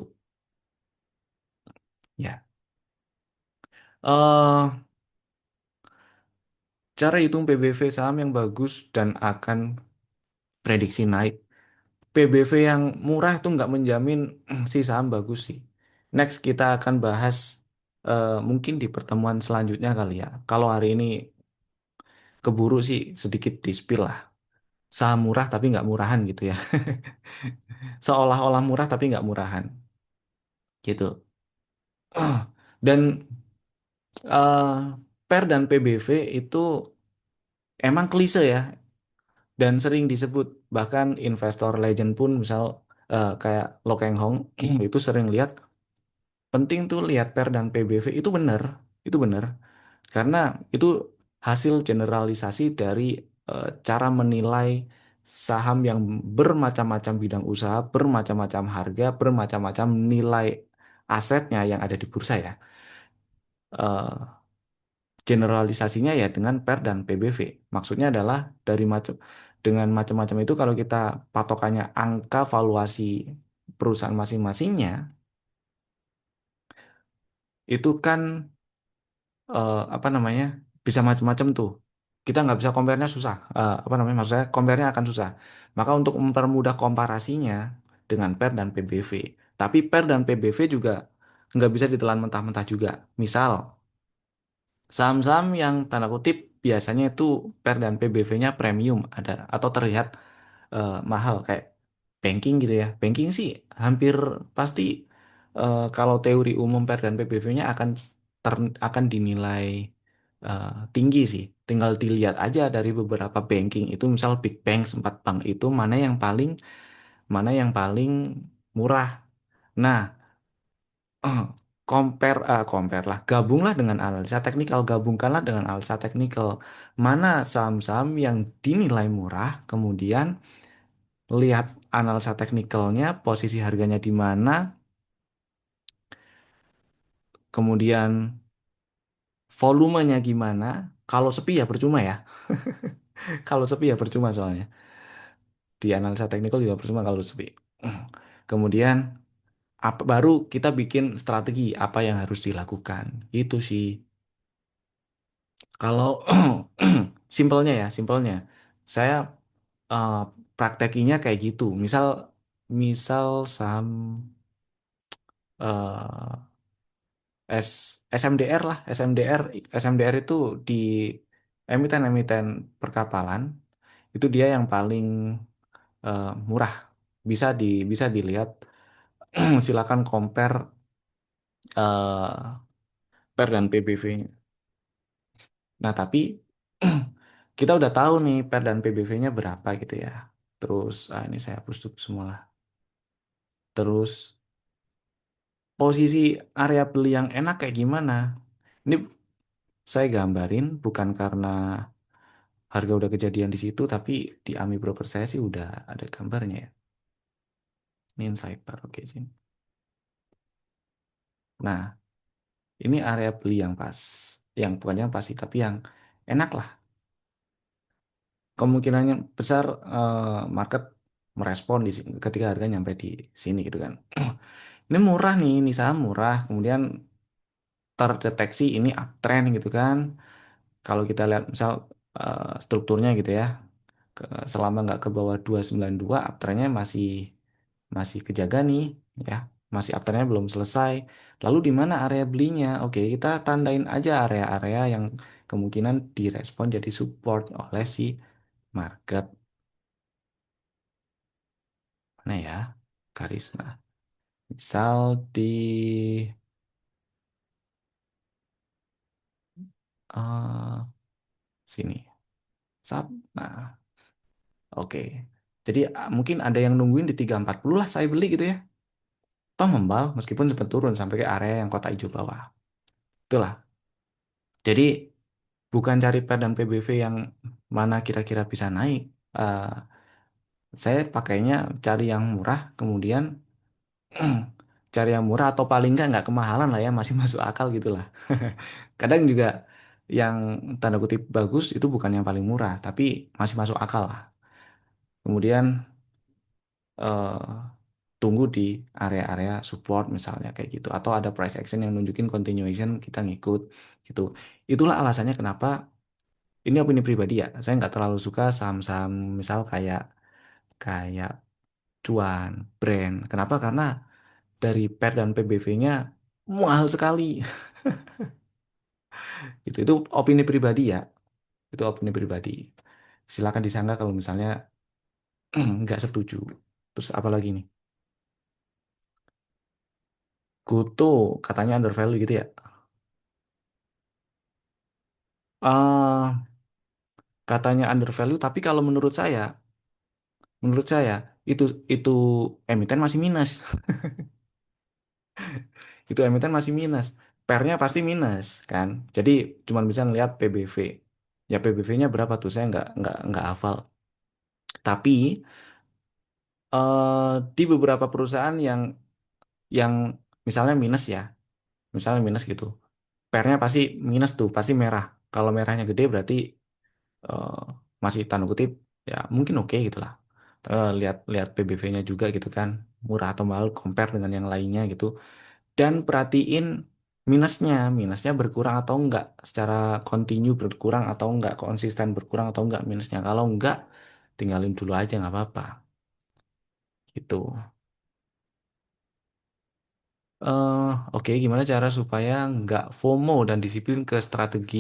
Speaker 1: Ya. eh Cara hitung PBV saham yang bagus dan akan prediksi naik. PBV yang murah itu nggak menjamin si saham bagus sih. Next kita akan bahas mungkin di pertemuan selanjutnya kali ya. Kalau hari ini keburu sih sedikit di-spill lah. Saham murah tapi nggak murahan gitu ya. Seolah-olah murah tapi nggak murahan gitu. Dan eh, PER dan PBV itu emang klise ya dan sering disebut. Bahkan investor legend pun misal kayak Lo Keng Hong itu sering lihat penting tuh lihat PER dan PBV itu benar karena itu hasil generalisasi dari cara menilai saham yang bermacam-macam bidang usaha, bermacam-macam harga, bermacam-macam nilai asetnya yang ada di bursa ya. Eh, Generalisasinya ya dengan PER dan PBV. Maksudnya adalah dengan macam-macam itu kalau kita patokannya angka valuasi perusahaan masing-masingnya itu kan apa namanya bisa macam-macam tuh. Kita nggak bisa compare-nya susah. Apa namanya? Maksudnya compare-nya akan susah. Maka untuk mempermudah komparasinya dengan PER dan PBV. Tapi PER dan PBV juga nggak bisa ditelan mentah-mentah juga. Misal saham-saham yang tanda kutip biasanya itu PER dan PBV-nya premium ada atau terlihat mahal kayak banking gitu ya. Banking sih hampir pasti kalau teori umum PER dan PBV-nya akan dinilai eh, tinggi sih. Tinggal dilihat aja dari beberapa banking itu misal Big Bank, 4 bank itu mana yang paling murah. Nah, compare lah, gabunglah dengan analisa teknikal, gabungkanlah dengan analisa teknikal. Mana saham-saham yang dinilai murah, kemudian lihat analisa teknikalnya, posisi harganya di mana, kemudian volumenya gimana. Kalau sepi ya percuma ya. Kalau sepi ya percuma soalnya. Di analisa teknikal juga percuma kalau sepi. Kemudian baru kita bikin strategi apa yang harus dilakukan. Itu sih. Kalau simpelnya ya, simpelnya. Saya eh, praktekinya kayak gitu. Misal, misal saham eh, SMDR lah, SMDR itu di emiten-emiten perkapalan itu dia yang paling murah. Bisa dilihat, silakan compare PER dan PBV-nya. Nah, tapi kita udah tahu nih PER dan PBV-nya berapa gitu ya. Terus, ini saya hapus dulu semua lah. Terus, posisi area beli yang enak kayak gimana? Ini saya gambarin bukan karena harga udah kejadian di situ, tapi di AMI Broker saya sih udah ada gambarnya ya. Ini Insider, oke sih. Nah, ini area beli yang pas, yang bukan yang pasti, tapi yang enak lah. Kemungkinannya besar market merespon ketika harga nyampe di sini gitu kan. Ini murah nih, ini saham murah. Kemudian terdeteksi ini uptrend gitu kan. Kalau kita lihat misal strukturnya gitu ya, selama nggak ke bawah 292, uptrendnya masih masih kejaga nih ya, masih uptrendnya belum selesai. Lalu di mana area belinya? Oke, kita tandain aja area-area yang kemungkinan direspon jadi support oleh si market. Mana ya? Garis. Nah, misal di eh, sini. Sap. Nah, oke. Jadi mungkin ada yang nungguin di 340 lah saya beli gitu ya. Toh membal meskipun sempat turun sampai ke area yang kotak hijau bawah. Itulah. Jadi bukan cari pad dan PBV yang mana kira-kira bisa naik. Eh, saya pakainya cari yang murah, kemudian cari yang murah atau paling nggak kemahalan lah ya, masih masuk akal gitu lah. Kadang juga yang tanda kutip bagus itu bukan yang paling murah, tapi masih masuk akal lah. Kemudian eh, tunggu di area-area support misalnya kayak gitu, atau ada price action yang nunjukin continuation kita ngikut gitu. Itulah alasannya kenapa ini opini pribadi ya. Saya nggak terlalu suka saham-saham misal kayak kayak Cuan, Brand. Kenapa? Karena dari PER dan PBV-nya mahal sekali. Itu opini pribadi ya. Itu opini pribadi. Silakan disanggah kalau misalnya nggak setuju. Terus apa lagi nih? Kutu katanya undervalue gitu ya. eh Katanya undervalue, tapi kalau menurut saya itu itu emiten masih minus. Itu emiten masih minus. Pernya pasti minus kan. Jadi cuma bisa ngelihat PBV. Ya PBV-nya berapa tuh? Saya nggak hafal. Tapi di beberapa perusahaan yang misalnya minus ya, misalnya minus gitu. Pernya pasti minus tuh, pasti merah. Kalau merahnya gede berarti eh, masih tanda kutip ya mungkin oke gitu lah. Lihat lihat PBV-nya juga gitu kan, murah atau mahal compare dengan yang lainnya gitu. Dan perhatiin minusnya berkurang atau enggak, secara kontinu berkurang atau enggak, konsisten berkurang atau enggak minusnya. Kalau enggak, tinggalin dulu aja nggak apa-apa gitu. Oke, gimana cara supaya nggak FOMO dan disiplin ke strategi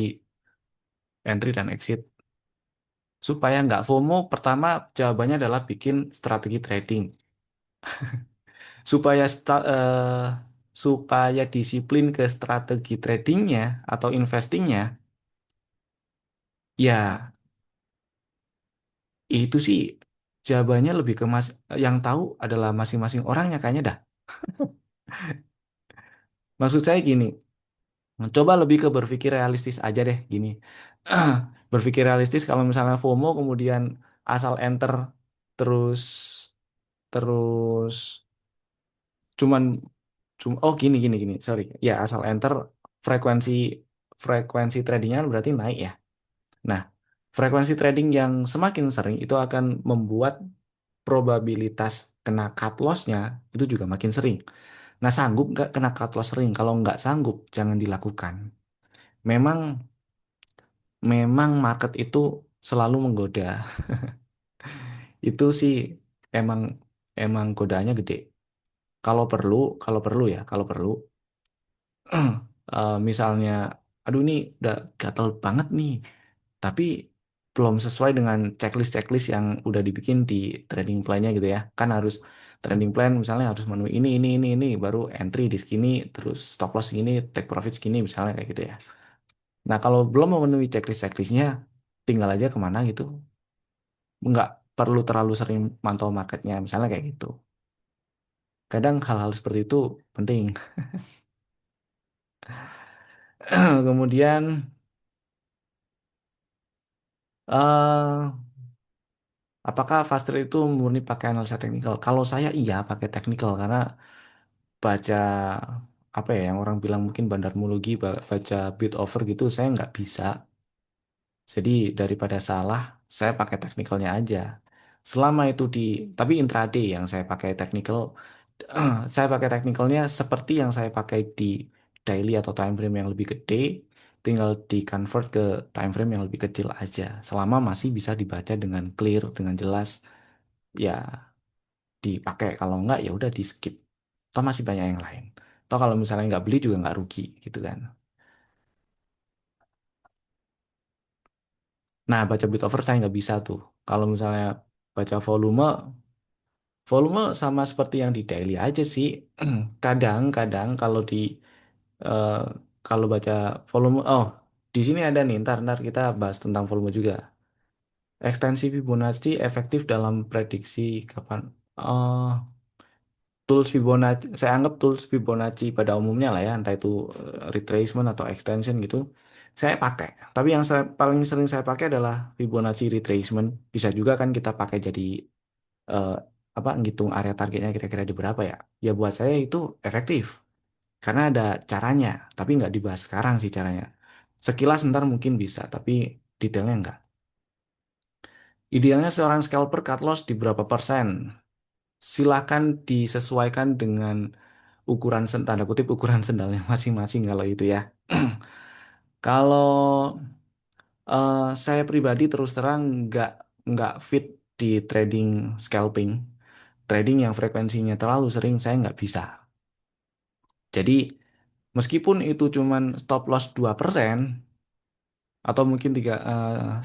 Speaker 1: entry dan exit? Supaya nggak FOMO, pertama jawabannya adalah bikin strategi trading. Supaya supaya disiplin ke strategi tradingnya atau investingnya, ya itu sih jawabannya lebih ke yang tahu adalah masing-masing orangnya kayaknya dah. Maksud saya gini, coba lebih ke berpikir realistis aja deh gini. Berpikir realistis kalau misalnya FOMO kemudian asal enter terus terus cuman oh gini sorry ya, asal enter frekuensi frekuensi tradingnya kan berarti naik ya. Nah, frekuensi trading yang semakin sering itu akan membuat probabilitas kena cut loss-nya itu juga makin sering. Nah, sanggup nggak kena cut loss sering? Kalau nggak sanggup, jangan dilakukan. Memang memang market itu selalu menggoda. Itu sih emang emang godaannya gede. Kalau perlu, kalau perlu ya, kalau perlu, misalnya, aduh ini udah gatel banget nih, tapi belum sesuai dengan checklist-checklist yang udah dibikin di trading plan-nya gitu ya. Kan harus trading plan misalnya harus memenuhi ini, baru entry di segini, terus stop loss segini, take profit segini, misalnya kayak gitu ya. Nah, kalau belum memenuhi checklist-checklistnya, tinggal aja kemana gitu. Nggak perlu terlalu sering mantau marketnya, misalnya kayak gitu. Kadang hal-hal seperti itu penting. Kemudian, eh apakah Faster itu murni pakai analisa teknikal? Kalau saya iya pakai teknikal karena baca apa ya yang orang bilang mungkin bandarmologi baca bid over gitu saya nggak bisa. Jadi daripada salah saya pakai teknikalnya aja. Selama itu di tapi intraday yang saya pakai teknikal saya pakai teknikalnya seperti yang saya pakai di daily atau time frame yang lebih gede, tinggal di convert ke time frame yang lebih kecil aja. Selama masih bisa dibaca dengan clear, dengan jelas, ya dipakai. Kalau enggak ya udah di skip. Toh masih banyak yang lain. Toh kalau misalnya nggak beli juga nggak rugi gitu kan. Nah baca bid over saya nggak bisa tuh. Kalau misalnya baca volume, volume sama seperti yang di daily aja sih. Kadang-kadang eh, kalau baca volume, oh di sini ada nih. Ntar kita bahas tentang volume juga. Ekstensi Fibonacci efektif dalam prediksi kapan? Oh, tools Fibonacci, saya anggap tools Fibonacci pada umumnya lah ya, entah itu retracement atau extension gitu, saya pakai. Tapi yang paling sering saya pakai adalah Fibonacci retracement. Bisa juga kan kita pakai jadi eh, apa ngitung area targetnya kira-kira di berapa ya? Ya buat saya itu efektif karena ada caranya, tapi nggak dibahas sekarang sih caranya. Sekilas ntar mungkin bisa, tapi detailnya nggak. Idealnya seorang scalper cut loss di berapa persen? Silakan disesuaikan dengan ukuran tanda kutip ukuran sendalnya masing-masing kalau itu ya. Kalau saya pribadi terus terang nggak fit di trading scalping, trading yang frekuensinya terlalu sering saya nggak bisa. Jadi meskipun itu cuman stop loss 2% atau mungkin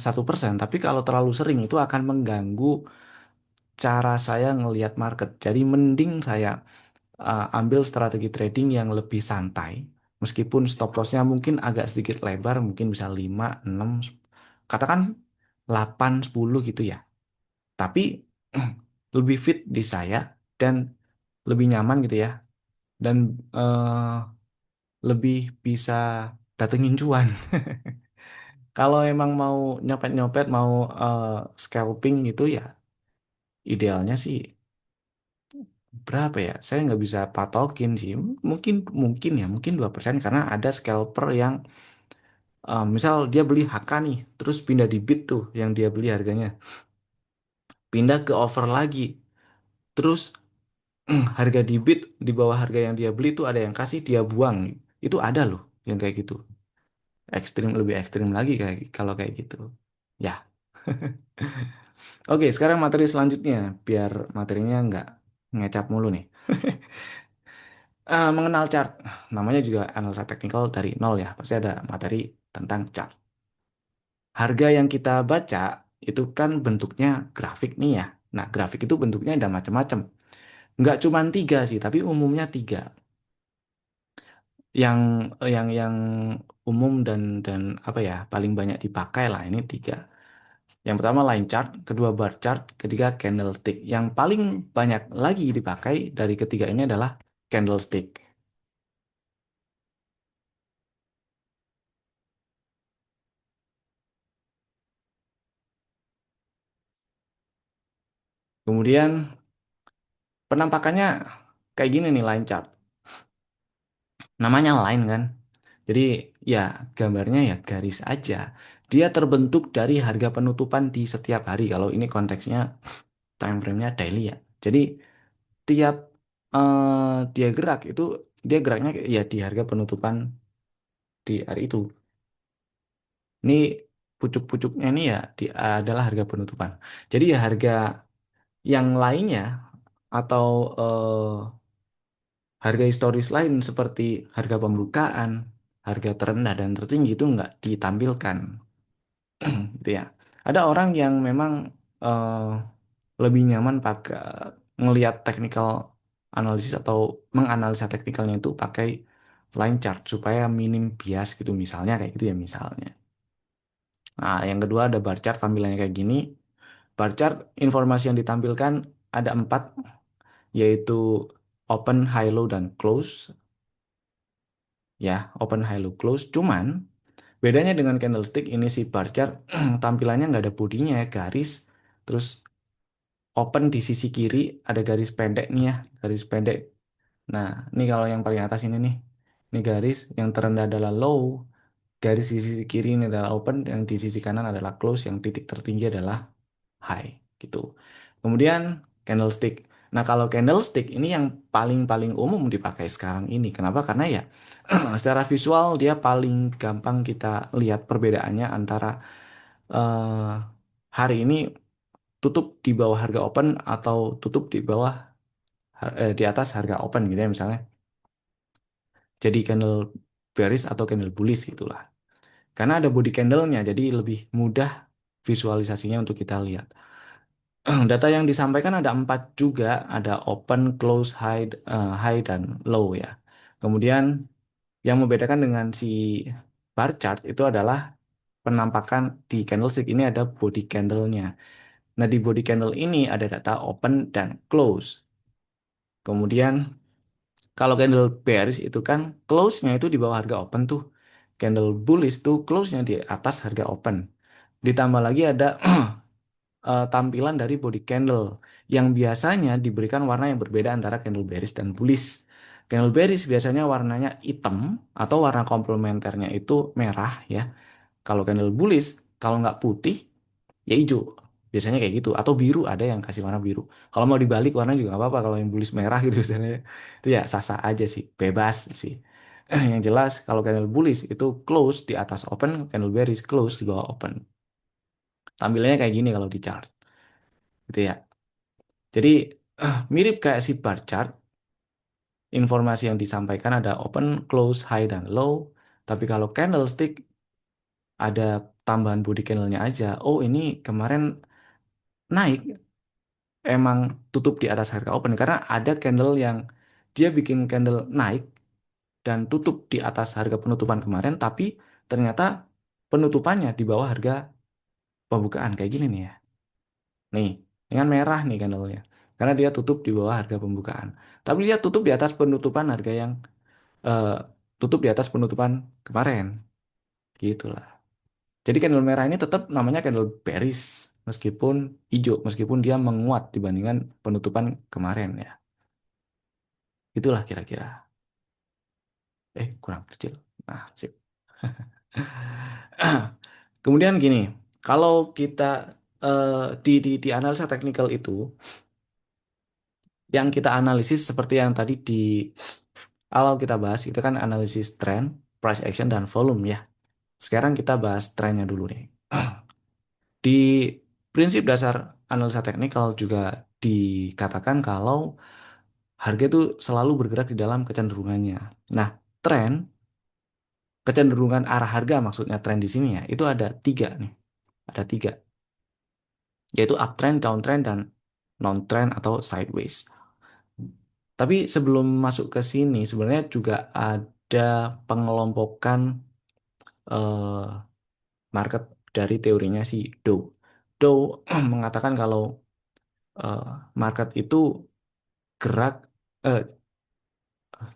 Speaker 1: 1%, tapi kalau terlalu sering itu akan mengganggu cara saya ngelihat market. Jadi mending saya ambil strategi trading yang lebih santai. Meskipun stop lossnya mungkin agak sedikit lebar, mungkin bisa 5, 6, katakan 8, 10 gitu ya. Tapi lebih fit di saya dan lebih nyaman gitu ya. Dan lebih bisa datengin cuan. Kalau emang mau nyopet-nyopet, mau eh, scalping gitu ya, idealnya sih berapa ya? Saya nggak bisa patokin sih. Mungkin mungkin ya, mungkin 2% karena ada scalper yang misal dia beli HK nih, terus pindah di bid tuh yang dia beli harganya, pindah ke over lagi. Terus harga di bid di bawah harga yang dia beli tuh ada yang kasih dia buang. Itu ada loh yang kayak gitu. Ekstrim lebih ekstrim lagi kayak kalau kayak gitu. Ya. Oke, sekarang materi selanjutnya biar materinya nggak ngecap mulu nih. Mengenal chart, namanya juga analisa teknikal dari nol ya. Pasti ada materi tentang chart. Harga yang kita baca itu kan bentuknya grafik nih ya. Nah, grafik itu bentuknya ada macam-macam. Nggak cuma tiga sih, tapi umumnya tiga. Yang yang umum dan apa ya paling banyak dipakai lah ini tiga. Yang pertama line chart, kedua bar chart, ketiga candlestick. Yang paling banyak lagi dipakai dari ketiga ini adalah candlestick. Kemudian penampakannya kayak gini nih line chart. Namanya line kan. Jadi ya gambarnya ya garis aja. Dia terbentuk dari harga penutupan di setiap hari. Kalau ini konteksnya time frame-nya daily ya. Jadi tiap dia gerak itu dia geraknya ya di harga penutupan di hari itu. Ini pucuk-pucuknya ini ya adalah harga penutupan. Jadi ya harga Yang lainnya atau harga historis lain seperti harga pembukaan, harga terendah dan tertinggi itu nggak ditampilkan, gitu ya. Ada orang yang memang eh, lebih nyaman pakai ngelihat technical analisis atau menganalisa teknikalnya itu pakai line chart supaya minim bias gitu misalnya kayak gitu ya misalnya. Nah, yang kedua ada bar chart tampilannya kayak gini. Bar chart informasi yang ditampilkan ada empat yaitu open, high, low, dan close ya, open, high, low, close. Cuman bedanya dengan candlestick ini si bar chart tampilannya nggak ada bodinya ya, garis. Terus open di sisi kiri ada garis pendek nih ya, garis pendek. Nah, ini kalau yang paling atas ini garis yang terendah adalah low, garis di sisi kiri ini adalah open, yang di sisi kanan adalah close, yang titik tertinggi adalah high gitu. Kemudian candlestick. Nah, kalau candlestick ini yang paling-paling umum dipakai sekarang ini. Kenapa? Karena ya secara visual dia paling gampang kita lihat perbedaannya antara eh, hari ini tutup di bawah harga open atau tutup di bawah di atas harga open gitu ya misalnya. Jadi candle bearish atau candle bullish gitulah. Karena ada body candle-nya jadi lebih mudah visualisasinya untuk kita lihat. Data yang disampaikan ada empat juga, ada open, close, high, high dan low ya. Kemudian yang membedakan dengan si bar chart itu adalah penampakan di candlestick ini ada body candle-nya. Nah, di body candle ini ada data open dan close. Kemudian kalau candle bearish itu kan close-nya itu di bawah harga open tuh. Candle bullish tuh close-nya di atas harga open. Ditambah lagi ada tampilan dari body candle yang biasanya diberikan warna yang berbeda antara candle bearish dan bullish. Candle bearish biasanya warnanya hitam atau warna komplementernya itu merah ya. Kalau candle bullish kalau nggak putih ya hijau. Biasanya kayak gitu atau biru ada yang kasih warna biru. Kalau mau dibalik warna juga nggak apa-apa kalau yang bullish merah gitu misalnya. Itu ya sah-sah aja sih, bebas sih. Yang jelas kalau candle bullish itu close di atas open, candle bearish close di bawah open. Tampilannya kayak gini kalau di chart. Gitu ya. Jadi mirip kayak si bar chart, informasi yang disampaikan ada open, close, high, dan low. Tapi kalau candlestick ada tambahan body candle-nya aja. Oh ini kemarin naik, emang tutup di atas harga open. Karena ada candle yang dia bikin candle naik dan tutup di atas harga penutupan kemarin, tapi ternyata penutupannya di bawah harga pembukaan. Kayak gini nih ya. Nih, dengan merah nih candlenya. Karena dia tutup di bawah harga pembukaan. Tapi dia tutup di atas penutupan harga yang eh, tutup di atas penutupan kemarin. Gitulah. Jadi candle merah ini tetap namanya candle bearish meskipun hijau, meskipun dia menguat dibandingkan penutupan kemarin ya. Itulah kira-kira. Kurang kecil. Nah, sip. Kemudian gini, kalau kita di analisa teknikal itu yang kita analisis seperti yang tadi di awal kita bahas itu kan analisis trend, price action dan volume ya. Sekarang kita bahas trennya dulu nih. Di prinsip dasar analisa teknikal juga dikatakan kalau harga itu selalu bergerak di dalam kecenderungannya. Nah, tren, kecenderungan arah harga maksudnya tren di sini ya, itu ada tiga nih. Ada tiga, yaitu uptrend, downtrend, dan non-trend atau sideways. Tapi sebelum masuk ke sini, sebenarnya juga ada pengelompokan eh, market dari teorinya si Dow. Dow mengatakan kalau eh, market itu gerak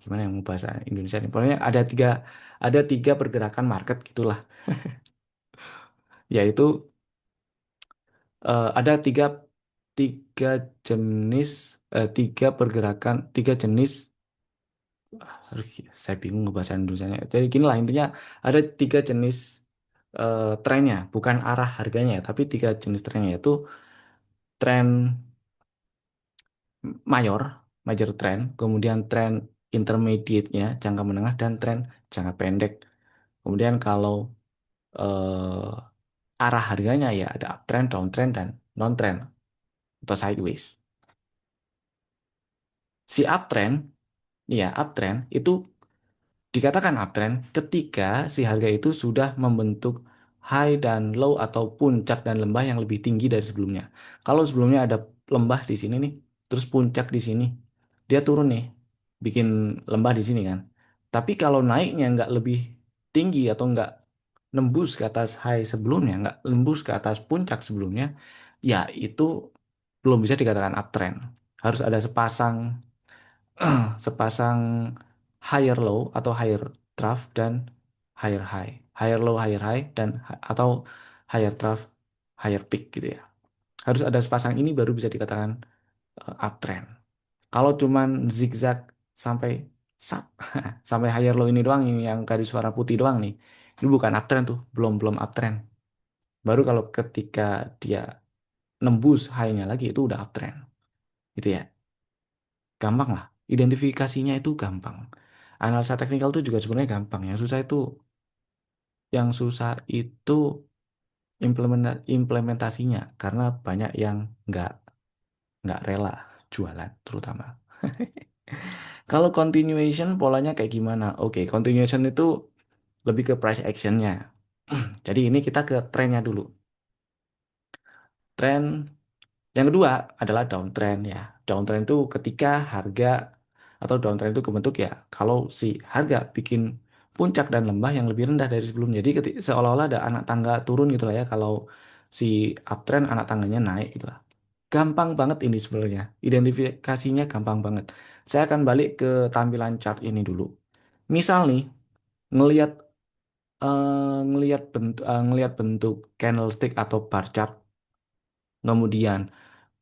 Speaker 1: gimana yang mau bahasa Indonesia ini? Pokoknya ada tiga pergerakan market gitulah, yaitu ada tiga jenis tiga jenis. Aduh, saya bingung ngebahasa Indonesianya. Jadi gini lah intinya ada tiga jenis trennya, bukan arah harganya, ya, tapi tiga jenis trennya yaitu tren mayor, major trend, kemudian tren intermediate-nya, jangka menengah, dan tren jangka pendek. Kemudian kalau arah harganya ya ada uptrend, downtrend, dan non-trend atau sideways. Si uptrend, ya uptrend itu dikatakan uptrend ketika si harga itu sudah membentuk high dan low atau puncak dan lembah yang lebih tinggi dari sebelumnya. Kalau sebelumnya ada lembah di sini nih, terus puncak di sini, dia turun nih, bikin lembah di sini kan. Tapi kalau naiknya nggak lebih tinggi atau nggak nembus ke atas high sebelumnya, nggak nembus ke atas puncak sebelumnya, ya itu belum bisa dikatakan uptrend. Harus ada sepasang higher low atau higher trough dan higher high. Higher low, higher high dan atau higher trough, higher peak gitu ya. Harus ada sepasang ini baru bisa dikatakan uptrend. Kalau cuman zigzag sampai sap, sampai higher low ini doang ini yang garis warna putih doang nih. Ini bukan uptrend tuh, belum belum uptrend. Baru kalau ketika dia nembus high-nya lagi itu udah uptrend. Gitu ya. Gampang lah. Identifikasinya itu gampang. Analisa teknikal itu juga sebenarnya gampang. Yang susah itu implementasinya karena banyak yang nggak nggak rela jualan terutama. Kalau continuation polanya kayak gimana? Oke, continuation itu lebih ke price actionnya. Jadi ini kita ke trennya dulu. Tren yang kedua adalah downtrend ya. Downtrend itu ketika harga atau downtrend itu kebentuk ya kalau si harga bikin puncak dan lembah yang lebih rendah dari sebelumnya. Jadi seolah-olah ada anak tangga turun gitu lah ya kalau si uptrend anak tangganya naik gitu lah. Gampang banget ini sebenarnya. Identifikasinya gampang banget. Saya akan balik ke tampilan chart ini dulu. Misal nih ngelihat ngelihat bentuk candlestick atau bar chart, kemudian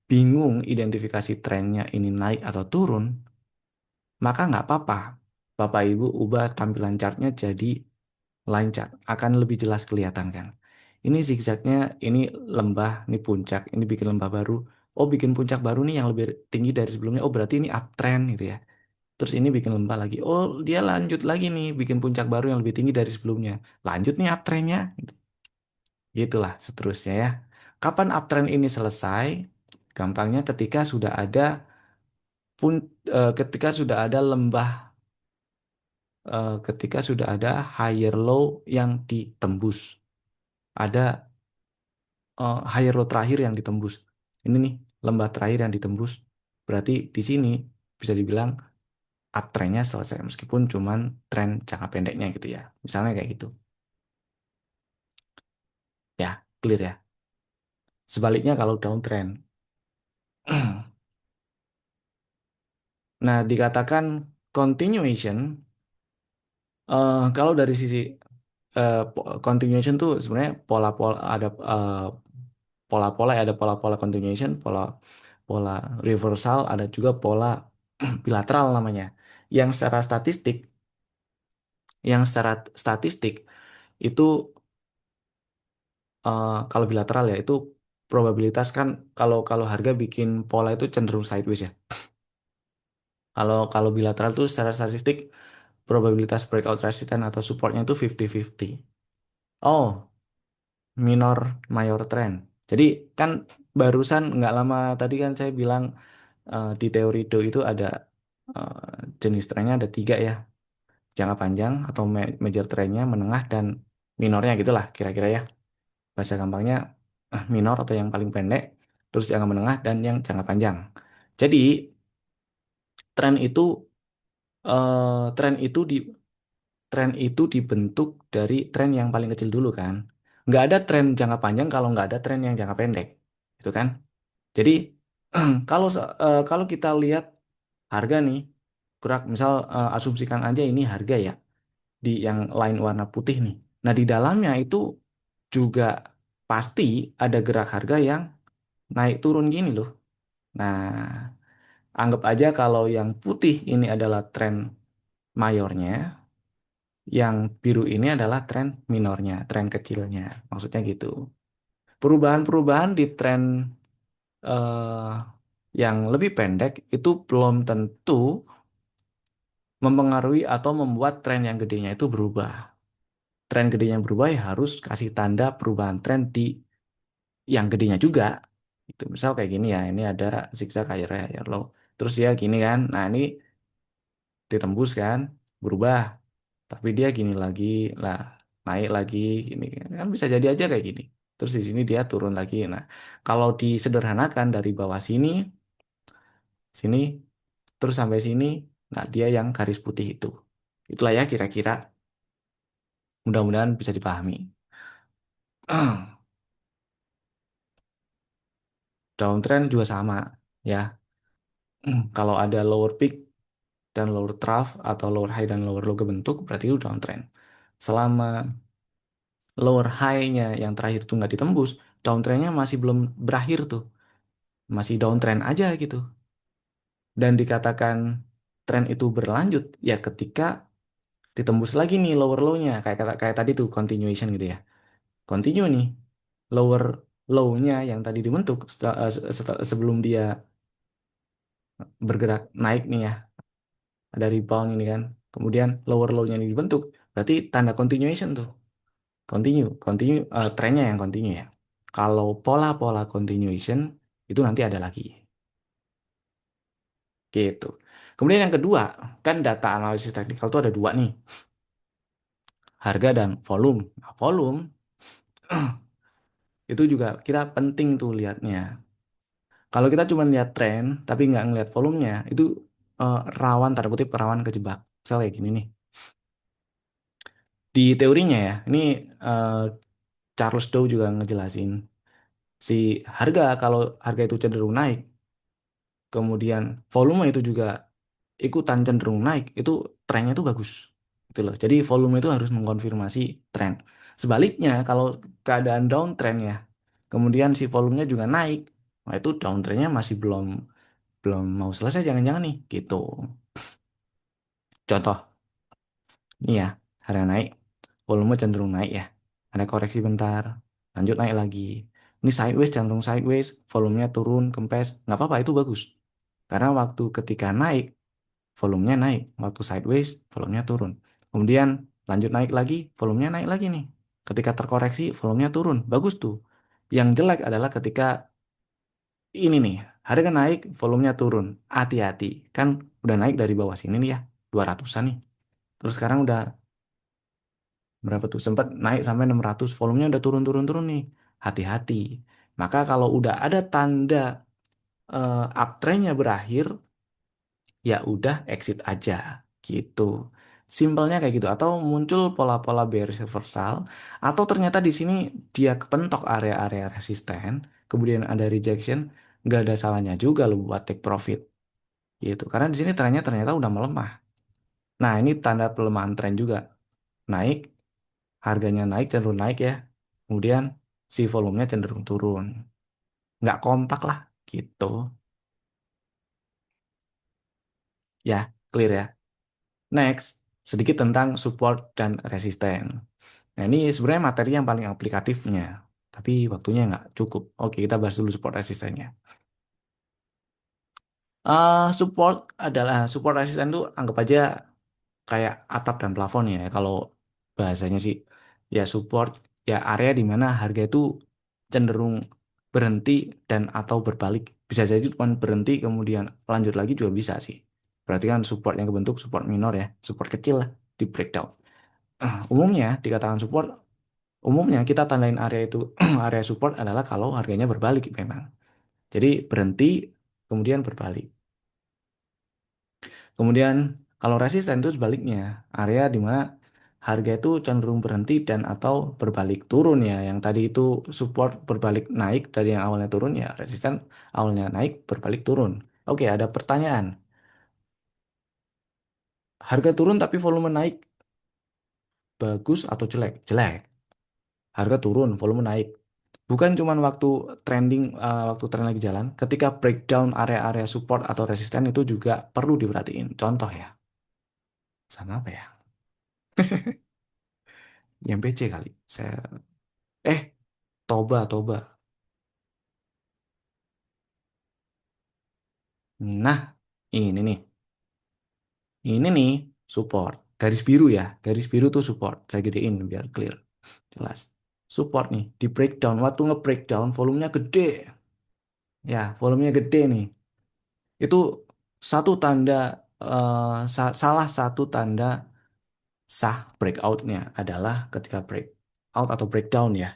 Speaker 1: bingung identifikasi trennya ini naik atau turun, maka nggak apa-apa. Bapak Ibu ubah tampilan chartnya jadi line chart. Akan lebih jelas kelihatan kan. Ini zigzagnya, ini lembah, ini puncak, ini bikin lembah baru. Oh, bikin puncak baru nih yang lebih tinggi dari sebelumnya. Oh, berarti ini uptrend gitu ya. Terus ini bikin lembah lagi. Oh, dia lanjut lagi nih, bikin puncak baru yang lebih tinggi dari sebelumnya. Lanjut nih uptrendnya. Gitulah seterusnya ya. Kapan uptrend ini selesai? Gampangnya pun ketika sudah ada ketika sudah ada higher low yang ditembus, ada higher low terakhir yang ditembus. Ini nih lembah terakhir yang ditembus. Berarti di sini bisa dibilang uptrendnya selesai meskipun cuman tren jangka pendeknya gitu ya. Misalnya kayak gitu. Ya, clear ya. Sebaliknya kalau downtrend. Nah, dikatakan continuation kalau dari sisi continuation tuh sebenarnya pola-pola ada pola-pola ya, ada pola-pola continuation, pola pola reversal, ada juga pola bilateral namanya. Yang secara statistik, yang secara statistik itu kalau bilateral ya itu probabilitas kan kalau kalau harga bikin pola itu cenderung sideways ya. Kalau bilateral tuh secara statistik probabilitas breakout resistance atau supportnya itu 50-50. Oh, minor mayor trend. Jadi kan barusan nggak lama tadi kan saya bilang di teori Do itu ada eh, jenis trennya ada tiga ya, jangka panjang atau major trendnya, menengah dan minornya gitulah kira-kira ya. Bahasa gampangnya minor atau yang paling pendek, terus yang menengah dan yang jangka panjang. Jadi tren itu eh, tren itu di tren itu dibentuk dari tren yang paling kecil dulu kan. Nggak ada tren jangka panjang kalau nggak ada tren yang jangka pendek. Itu kan. Jadi kalau kita lihat harga nih, gerak misal asumsikan aja ini harga ya di yang line warna putih nih. Nah, di dalamnya itu juga pasti ada gerak harga yang naik turun gini loh. Nah, anggap aja kalau yang putih ini adalah tren mayornya, yang biru ini adalah tren minornya, tren kecilnya. Maksudnya gitu. Perubahan-perubahan di tren eh, yang lebih pendek itu belum tentu mempengaruhi atau membuat tren yang gedenya itu berubah. Tren gedenya yang berubah ya harus kasih tanda perubahan tren di yang gedenya juga. Itu misal kayak gini ya, ini ada zigzag higher higher low. Terus dia gini kan. Nah, ini ditembus kan, berubah. Tapi dia gini lagi lah, naik lagi gini kan bisa jadi aja kayak gini. Terus di sini dia turun lagi. Nah, kalau disederhanakan dari bawah sini, sini terus sampai sini, nah dia yang garis putih itu. Itulah ya kira-kira. Mudah-mudahan bisa dipahami. Downtrend juga sama ya. Kalau ada lower peak dan lower trough atau lower high dan lower low kebentuk berarti itu downtrend. Selama lower high-nya yang terakhir tuh nggak ditembus, downtrend-nya masih belum berakhir tuh. Masih downtrend aja gitu. Dan dikatakan tren itu berlanjut ya ketika ditembus lagi nih lower low-nya kayak tadi tuh continuation gitu ya. Continue nih lower low-nya yang tadi dibentuk sebelum dia bergerak naik nih ya, ada rebound ini kan. Kemudian lower low-nya ini dibentuk, berarti tanda continuation tuh. Continue, continue trennya yang continue ya. Kalau pola-pola continuation itu nanti ada lagi gitu. Kemudian yang kedua, kan data analisis teknikal itu ada dua nih, harga dan volume. Nah, volume itu juga kita penting tuh lihatnya. Kalau kita cuma lihat tren tapi nggak ngelihat volumenya, itu rawan tanda kutip rawan kejebak. Misalnya kayak gini nih. Di teorinya ya, ini eh, Charles Dow juga ngejelasin si harga kalau harga itu cenderung naik, kemudian volume itu juga ikutan cenderung naik, itu trennya itu bagus. Gitu loh. Jadi volume itu harus mengkonfirmasi tren. Sebaliknya kalau keadaan downtrend ya, kemudian si volumenya juga naik, nah itu downtrendnya masih belum belum mau selesai jangan-jangan nih gitu. Contoh, nih ya, harga naik, volume cenderung naik ya. Ada koreksi bentar, lanjut naik lagi. Ini sideways cenderung sideways, volumenya turun, kempes, nggak apa-apa itu bagus. Karena waktu ketika naik, volumenya naik. Waktu sideways, volumenya turun. Kemudian lanjut naik lagi, volumenya naik lagi nih. Ketika terkoreksi, volumenya turun. Bagus tuh. Yang jelek adalah ketika ini nih, harga naik, volumenya turun. Hati-hati. Kan udah naik dari bawah sini nih ya, 200-an nih. Terus sekarang udah berapa tuh? Sempat naik sampai 600, volumenya udah turun-turun-turun nih. Hati-hati. Maka kalau udah ada tanda uptrendnya berakhir, ya udah exit aja gitu. Simpelnya kayak gitu atau muncul pola-pola bearish reversal atau ternyata di sini dia kepentok area-area resisten, kemudian ada rejection, nggak ada salahnya juga lo buat take profit gitu. Karena di sini trennya ternyata udah melemah. Nah, ini tanda pelemahan tren juga. Naik, harganya naik cenderung naik ya. Kemudian si volumenya cenderung turun. Nggak kompak lah gitu. Ya, clear ya. Next, sedikit tentang support dan resisten. Nah, ini sebenarnya materi yang paling aplikatifnya, tapi waktunya nggak cukup. Oke, kita bahas dulu support resistennya. Support resisten itu anggap aja kayak atap dan plafon ya. Kalau bahasanya sih, ya support ya area di mana harga itu cenderung berhenti dan atau berbalik. Bisa jadi cuma berhenti kemudian lanjut lagi juga bisa sih. Berarti kan support yang kebentuk support minor ya, support kecil lah di breakdown. Umumnya dikatakan support, umumnya kita tandain area itu area support adalah kalau harganya berbalik memang. Jadi berhenti kemudian berbalik. Kemudian kalau resisten itu sebaliknya, area di mana harga itu cenderung berhenti dan atau berbalik turun ya. Yang tadi itu support berbalik naik dari yang awalnya turun ya, resisten awalnya naik berbalik turun. Oke, ada pertanyaan. Harga turun tapi volume naik, bagus atau jelek? Jelek. Harga turun, volume naik. Bukan cuma waktu trending, waktu tren lagi jalan, ketika breakdown area-area support atau resisten itu juga perlu diperhatiin. Contoh ya, sama apa ya? Yang PC kali. Eh, Toba, Toba. Nah, ini nih. Ini nih support. Garis biru ya. Garis biru tuh support. Saya gedein biar clear. Jelas. Support nih. Di breakdown. Waktu nge-breakdown volumenya gede. Ya, volumenya gede nih. Itu Satu tanda salah satu tanda sah breakoutnya adalah ketika breakout atau breakdown ya.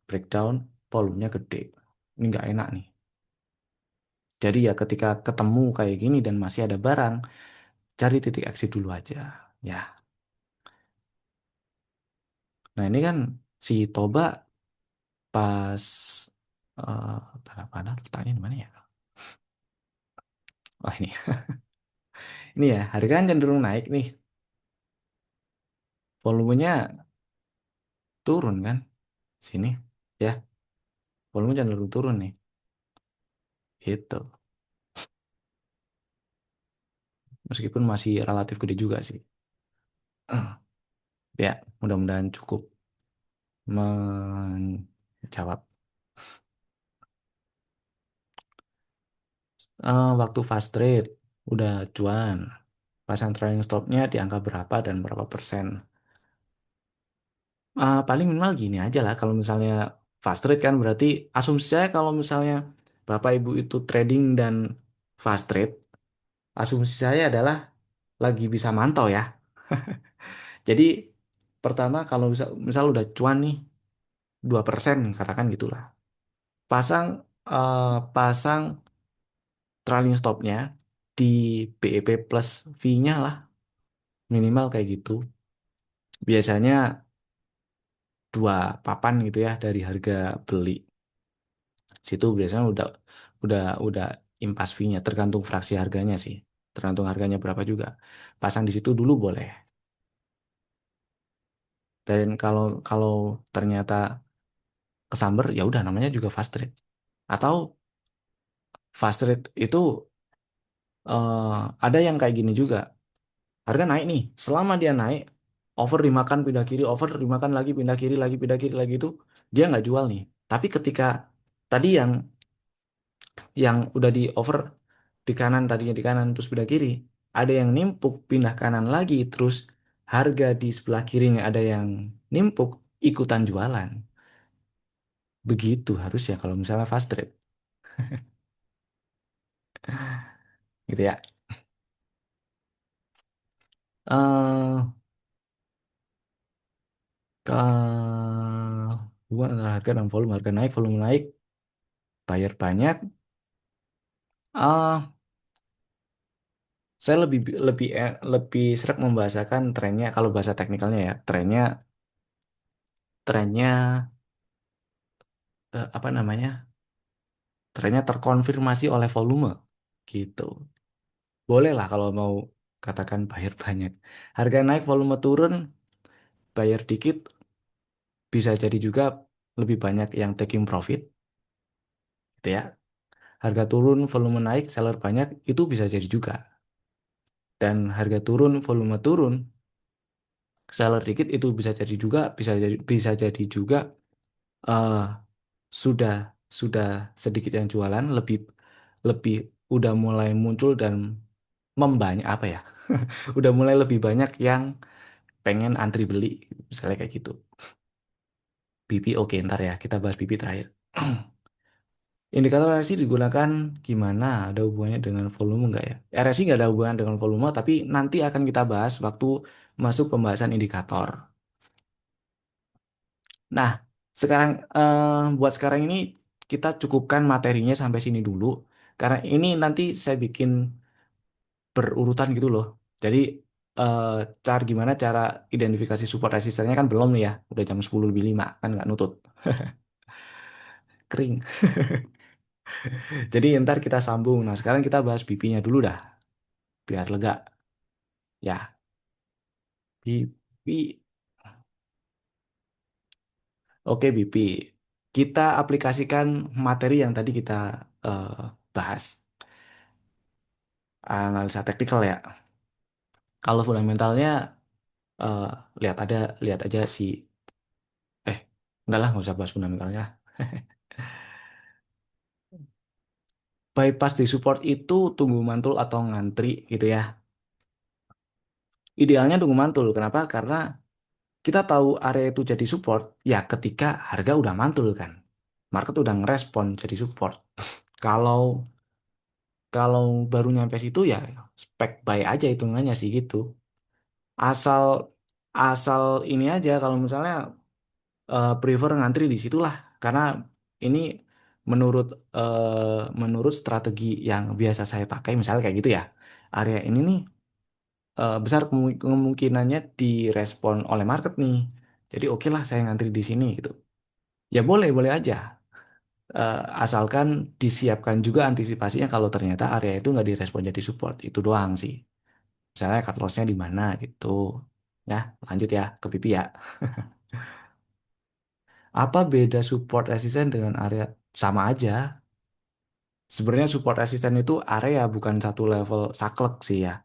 Speaker 1: Breakdown volumenya gede. Ini nggak enak nih. Jadi ya ketika ketemu kayak gini dan masih ada barang, cari titik exit dulu aja. Ya. Nah ini kan si Toba pas tanda panah letaknya di mana ya? Wah ini, ini ya harga kan cenderung naik nih, volumenya turun kan, sini ya, volume cenderung turun nih, itu. Meskipun masih relatif gede juga sih. Ya, mudah-mudahan cukup menjawab. Waktu fast trade udah cuan, pasang trailing stopnya di angka berapa dan berapa persen. Paling minimal gini aja lah, kalau misalnya fast trade kan berarti asumsi saya kalau misalnya Bapak Ibu itu trading dan fast trade, asumsi saya adalah lagi bisa mantau ya. Jadi pertama kalau misal udah cuan nih 2% katakan gitulah. Pasang pasang trailing stopnya di BEP plus fee-nya lah, minimal kayak gitu. Biasanya dua papan gitu ya dari harga beli. Situ biasanya udah impas fee-nya, tergantung fraksi harganya sih. Tergantung harganya berapa juga. Pasang di situ dulu boleh. Dan kalau kalau ternyata kesamber ya udah namanya juga fast trade. Atau fast trade itu eh, ada yang kayak gini juga. Harga naik nih. Selama dia naik, over dimakan pindah kiri, over dimakan lagi pindah kiri lagi itu dia nggak jual nih. Tapi ketika tadi yang udah di over di kanan, tadinya di kanan terus pindah kiri, ada yang nimpuk pindah kanan lagi, terus harga di sebelah kirinya ada yang nimpuk ikutan jualan. Begitu harusnya kalau misalnya fast trade gitu ya. eh ke hubungan antara harga dan volume, harga naik volume naik, bayar banyak. ah saya lebih sering membahasakan trennya, kalau bahasa teknikalnya ya, trennya apa namanya, trennya terkonfirmasi oleh volume gitu. Boleh lah kalau mau katakan bayar banyak, harga naik volume turun, bayar dikit, bisa jadi juga lebih banyak yang taking profit gitu ya. Harga turun volume naik seller banyak, itu bisa jadi juga. Dan harga turun volume turun seller dikit, itu bisa jadi juga eh, sudah sudah sedikit yang jualan, lebih lebih udah mulai muncul dan membanyak apa ya, udah mulai lebih banyak yang pengen antri beli, misalnya kayak gitu. BP oke, ntar ya kita bahas BP terakhir. Indikator RSI digunakan gimana, ada hubungannya dengan volume enggak ya? RSI nggak ada hubungan dengan volume, tapi nanti akan kita bahas waktu masuk pembahasan indikator. Nah, sekarang buat sekarang ini kita cukupkan materinya sampai sini dulu. Karena ini nanti saya bikin berurutan gitu loh. Jadi eh gimana cara identifikasi support resistennya kan belum nih ya. Udah jam 10 lebih 5 kan nggak nutut. Kering. Jadi ntar kita sambung. Nah, sekarang kita bahas BP-nya dulu dah biar lega. Ya, BP. Oke, BP. Kita aplikasikan materi yang tadi kita eh, bahas. Analisa teknikal ya. Kalau fundamentalnya eh, lihat ada lihat aja si enggak lah, nggak usah bahas fundamentalnya. Bypass di support itu tunggu mantul atau ngantri gitu ya. Idealnya tunggu mantul. Kenapa? Karena kita tahu area itu jadi support ya ketika harga udah mantul kan. Market udah ngerespon jadi support. Kalau Kalau baru nyampe situ ya spek buy aja hitungannya sih gitu. Asal asal ini aja kalau misalnya prefer ngantri di situlah karena ini menurut menurut strategi yang biasa saya pakai misalnya kayak gitu ya. Area ini nih besar kemungkinannya direspon oleh market nih. Jadi oke lah saya ngantri di sini gitu. Ya boleh, boleh aja. Asalkan disiapkan juga antisipasinya kalau ternyata area itu nggak direspon jadi support. Itu doang sih. Misalnya cut loss-nya di mana gitu. Ya, lanjut ya ke pipi ya. Apa beda support resisten dengan area? Sama aja. Sebenarnya support resisten itu area bukan satu level saklek sih ya.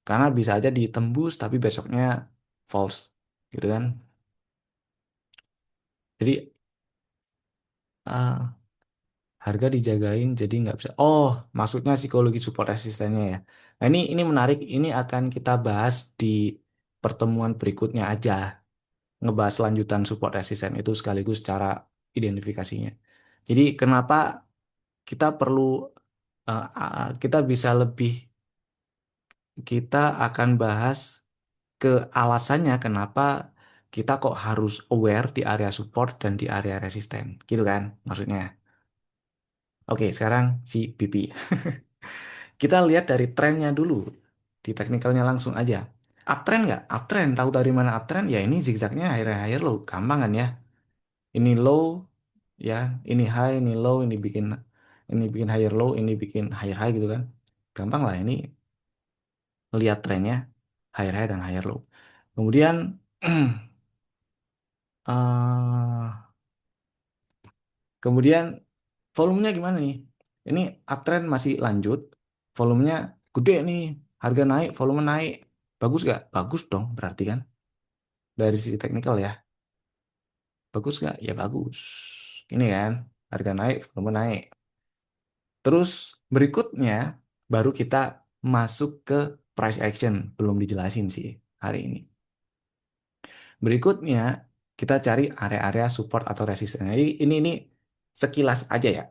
Speaker 1: Karena bisa aja ditembus tapi besoknya false gitu kan. Jadi ah, harga dijagain jadi nggak bisa. Oh, maksudnya psikologi support resistennya ya. Nah ini menarik. Ini akan kita bahas di pertemuan berikutnya aja. Ngebahas lanjutan support resisten itu sekaligus cara identifikasinya. Jadi kenapa kita perlu kita bisa lebih kita akan bahas ke alasannya kenapa kita kok harus aware di area support dan di area resisten. Gitu kan maksudnya. Oke, sekarang si BP. Kita lihat dari trennya dulu. Di teknikalnya langsung aja. Uptrend nggak? Uptrend. Tahu dari mana uptrend? Ya ini zigzagnya higher low. Gampang kan ya? Ini low, ya. Ini high, ini low, ini bikin higher low, ini bikin higher high gitu kan. Gampang lah ini lihat trennya higher high dan higher low. Kemudian kemudian volumenya gimana nih? Ini uptrend masih lanjut, volumenya gede nih, harga naik, volume naik. Bagus gak? Bagus dong berarti kan. Dari sisi teknikal ya. Bagus gak? Ya bagus. Ini kan, harga naik, volume naik. Terus berikutnya baru kita masuk ke price action. Belum dijelasin sih hari ini. Berikutnya kita cari area-area support atau resisten. Jadi ini sekilas aja ya.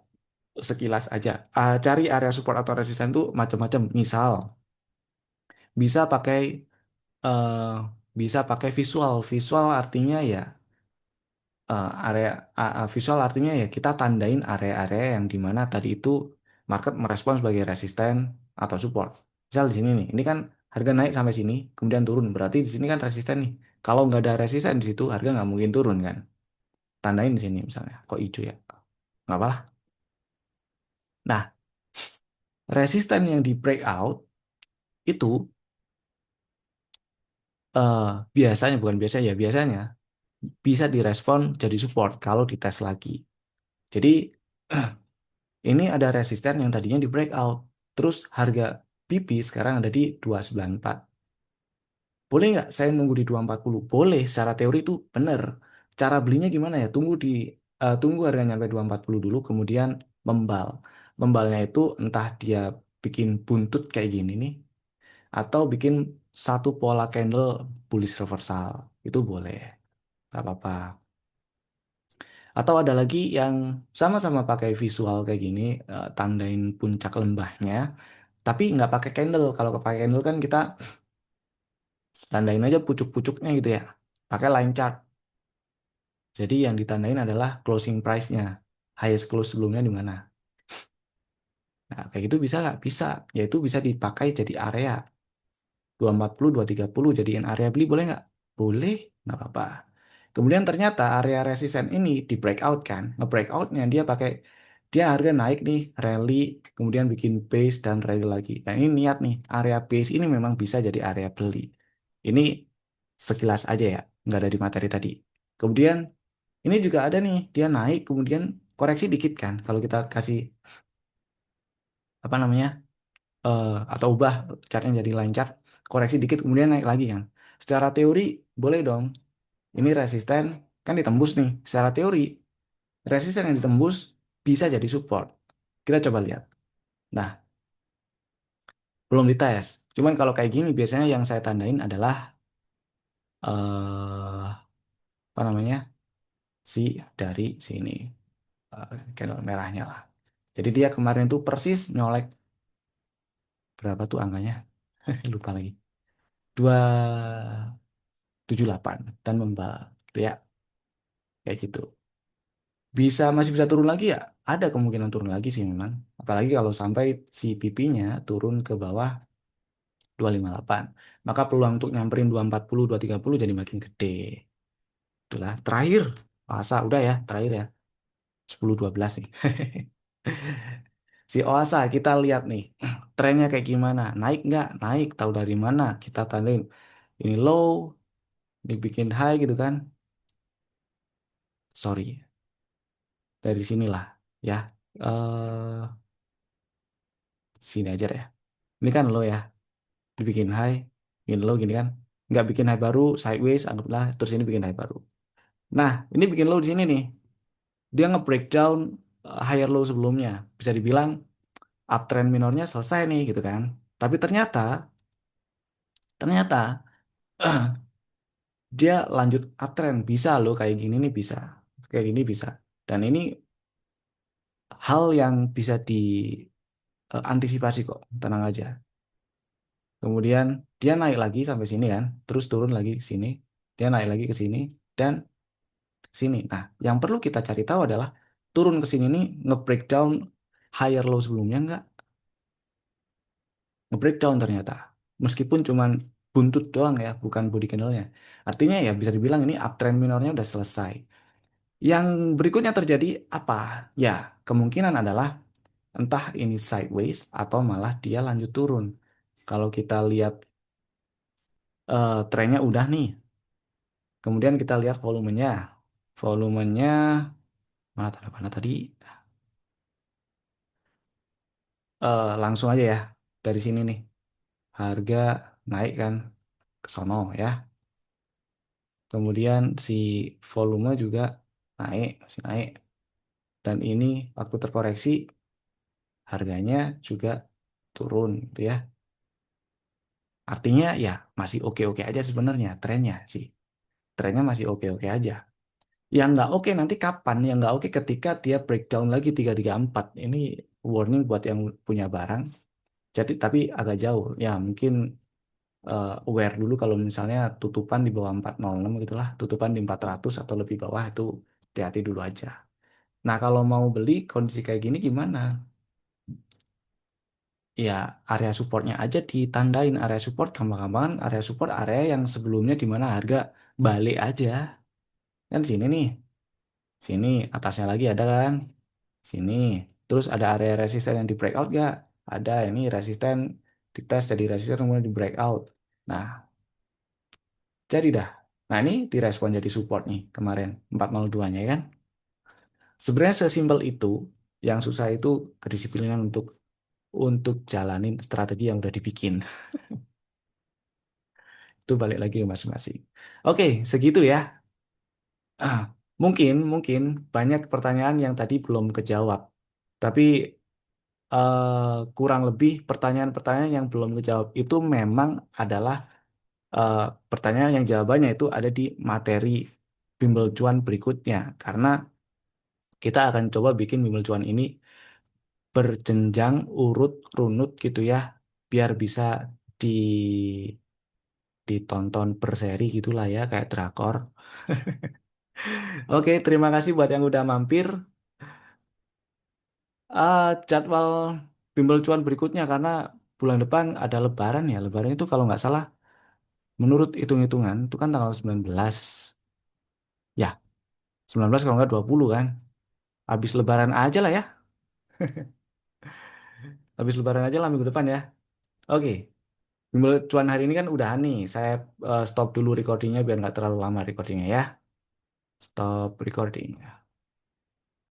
Speaker 1: Sekilas aja. Cari area support atau resisten tuh macam-macam. Misal bisa pakai eh, bisa pakai visual. Visual artinya ya visual artinya ya kita tandain area-area yang dimana tadi itu market merespon sebagai resisten atau support. Misal di sini nih, ini kan harga naik sampai sini, kemudian turun. Berarti di sini kan resisten nih. Kalau nggak ada resisten di situ, harga nggak mungkin turun kan. Tandain di sini misalnya. Kok hijau ya? Nggak apa-apa. Nah, resisten yang di breakout itu eh, biasanya bukan biasa ya biasanya bisa direspon jadi support kalau dites lagi. Jadi ini ada resisten yang tadinya di breakout. Terus harga PP sekarang ada di 294. Boleh nggak saya nunggu di 240? Boleh, secara teori itu benar. Cara belinya gimana ya? Tunggu harga nyampe 240 dulu, kemudian membal. Membalnya itu entah dia bikin buntut kayak gini nih, atau bikin satu pola candle bullish reversal. Itu boleh, nggak apa-apa. Atau ada lagi yang sama-sama pakai visual kayak gini, tandain puncak lembahnya, tapi nggak pakai candle. Kalau pakai candle kan kita tandain aja pucuk-pucuknya gitu ya. Pakai line chart. Jadi yang ditandain adalah closing price-nya. Highest close sebelumnya di mana. Nah, kayak gitu bisa nggak? Bisa. Yaitu bisa dipakai jadi area. 240, 230 jadiin area beli boleh nggak? Boleh, nggak apa-apa. Kemudian ternyata area resisten ini di breakout kan. Nge-breakoutnya dia harga naik nih, rally, kemudian bikin base dan rally lagi. Nah ini niat nih, area base ini memang bisa jadi area beli. Ini sekilas aja ya, nggak ada di materi tadi. Kemudian ini juga ada nih, dia naik kemudian koreksi dikit kan. Kalau kita kasih apa namanya atau ubah chartnya jadi lancar, koreksi dikit kemudian naik lagi kan. Secara teori boleh dong. Ini resisten kan ditembus nih. Secara teori resisten yang ditembus bisa jadi support. Kita coba lihat. Nah, belum dites. Cuman kalau kayak gini biasanya yang saya tandain adalah apa namanya si dari sini candle merahnya lah. Jadi dia kemarin tuh persis nyolek berapa tuh angkanya? Lupa lagi. 278 dan gitu ya, kayak gitu. Masih bisa turun lagi ya? Ada kemungkinan turun lagi sih memang. Apalagi kalau sampai si pipinya turun ke bawah 258. Maka peluang untuk nyamperin 240, 230 jadi makin gede. Itulah terakhir. Masa udah ya, terakhir ya. 10-12 nih. Si Oasa kita lihat nih. Trennya kayak gimana? Naik nggak? Naik. Tahu dari mana? Kita tandain. Ini low, dibikin high gitu kan. Sorry. Dari sinilah ya. eh Sini aja ya. Ini kan low ya. Dibikin high, bikin low gini kan. Nggak bikin high baru, sideways, anggaplah. Terus ini bikin high baru. Nah, ini bikin low di sini nih. Dia nge-breakdown higher low sebelumnya. Bisa dibilang uptrend minornya selesai nih gitu kan. Tapi ternyata dia lanjut uptrend. Bisa loh kayak gini nih bisa. Kayak gini bisa. Dan ini hal yang bisa diantisipasi kok. Tenang aja. Kemudian dia naik lagi sampai sini kan. Terus turun lagi ke sini. Dia naik lagi ke sini. Dan sini. Nah, yang perlu kita cari tahu adalah turun ke sini nih nge-breakdown higher low sebelumnya nggak? Nge-breakdown ternyata. Meskipun cuman buntut doang ya, bukan body candle-nya. Artinya ya bisa dibilang ini uptrend minornya udah selesai. Yang berikutnya terjadi apa? Ya, kemungkinan adalah entah ini sideways atau malah dia lanjut turun. Kalau kita lihat trennya udah nih. Kemudian kita lihat volumenya. Volumenya mana tanda mana tadi? Langsung aja ya dari sini nih. Harga naik kan ke sono ya. Kemudian si volume juga naik, masih naik. Dan ini waktu terkoreksi harganya juga turun gitu ya. Artinya ya masih oke-oke aja sebenarnya trennya sih. Trennya masih oke-oke aja. Yang nggak oke nanti kapan? Yang nggak oke ketika dia breakdown lagi 334. Ini warning buat yang punya barang. Jadi tapi agak jauh. Ya mungkin aware dulu kalau misalnya tutupan di bawah 406 gitulah, tutupan di 400 atau lebih bawah itu hati-hati dulu aja. Nah, kalau mau beli kondisi kayak gini gimana? Ya, area supportnya aja ditandain area support gampang-gampang area support area yang sebelumnya di mana harga balik aja. Kan sini nih, sini atasnya lagi ada kan? Sini. Terus ada area resisten yang di breakout gak? Ada, ini resisten dites jadi resisten kemudian di breakout. Nah, jadi dah. Nah, ini direspon jadi support nih kemarin 402-nya ya kan. Sebenarnya sesimpel itu, yang susah itu kedisiplinan untuk jalanin strategi yang udah dibikin. Itu balik lagi ke masing-masing. Oke, segitu ya. Ah, mungkin banyak pertanyaan yang tadi belum kejawab. Tapi kurang lebih pertanyaan-pertanyaan yang belum kejawab itu memang adalah eh, pertanyaan yang jawabannya itu ada di materi bimbel cuan berikutnya. Karena kita akan coba bikin bimbel cuan ini berjenjang urut runut gitu ya biar bisa di ditonton per seri gitulah ya kayak drakor. Oke, terima kasih buat yang udah mampir. Jadwal bimbel cuan berikutnya karena bulan depan ada Lebaran ya. Lebaran itu kalau nggak salah menurut hitung-hitungan itu kan tanggal 19. Ya, 19 kalau nggak 20 kan. Habis Lebaran aja lah ya. Habis Lebaran aja lah minggu depan ya. Oke. Bimbel cuan hari ini kan udah nih. Saya stop dulu recordingnya biar nggak terlalu lama recordingnya ya. Stop recording.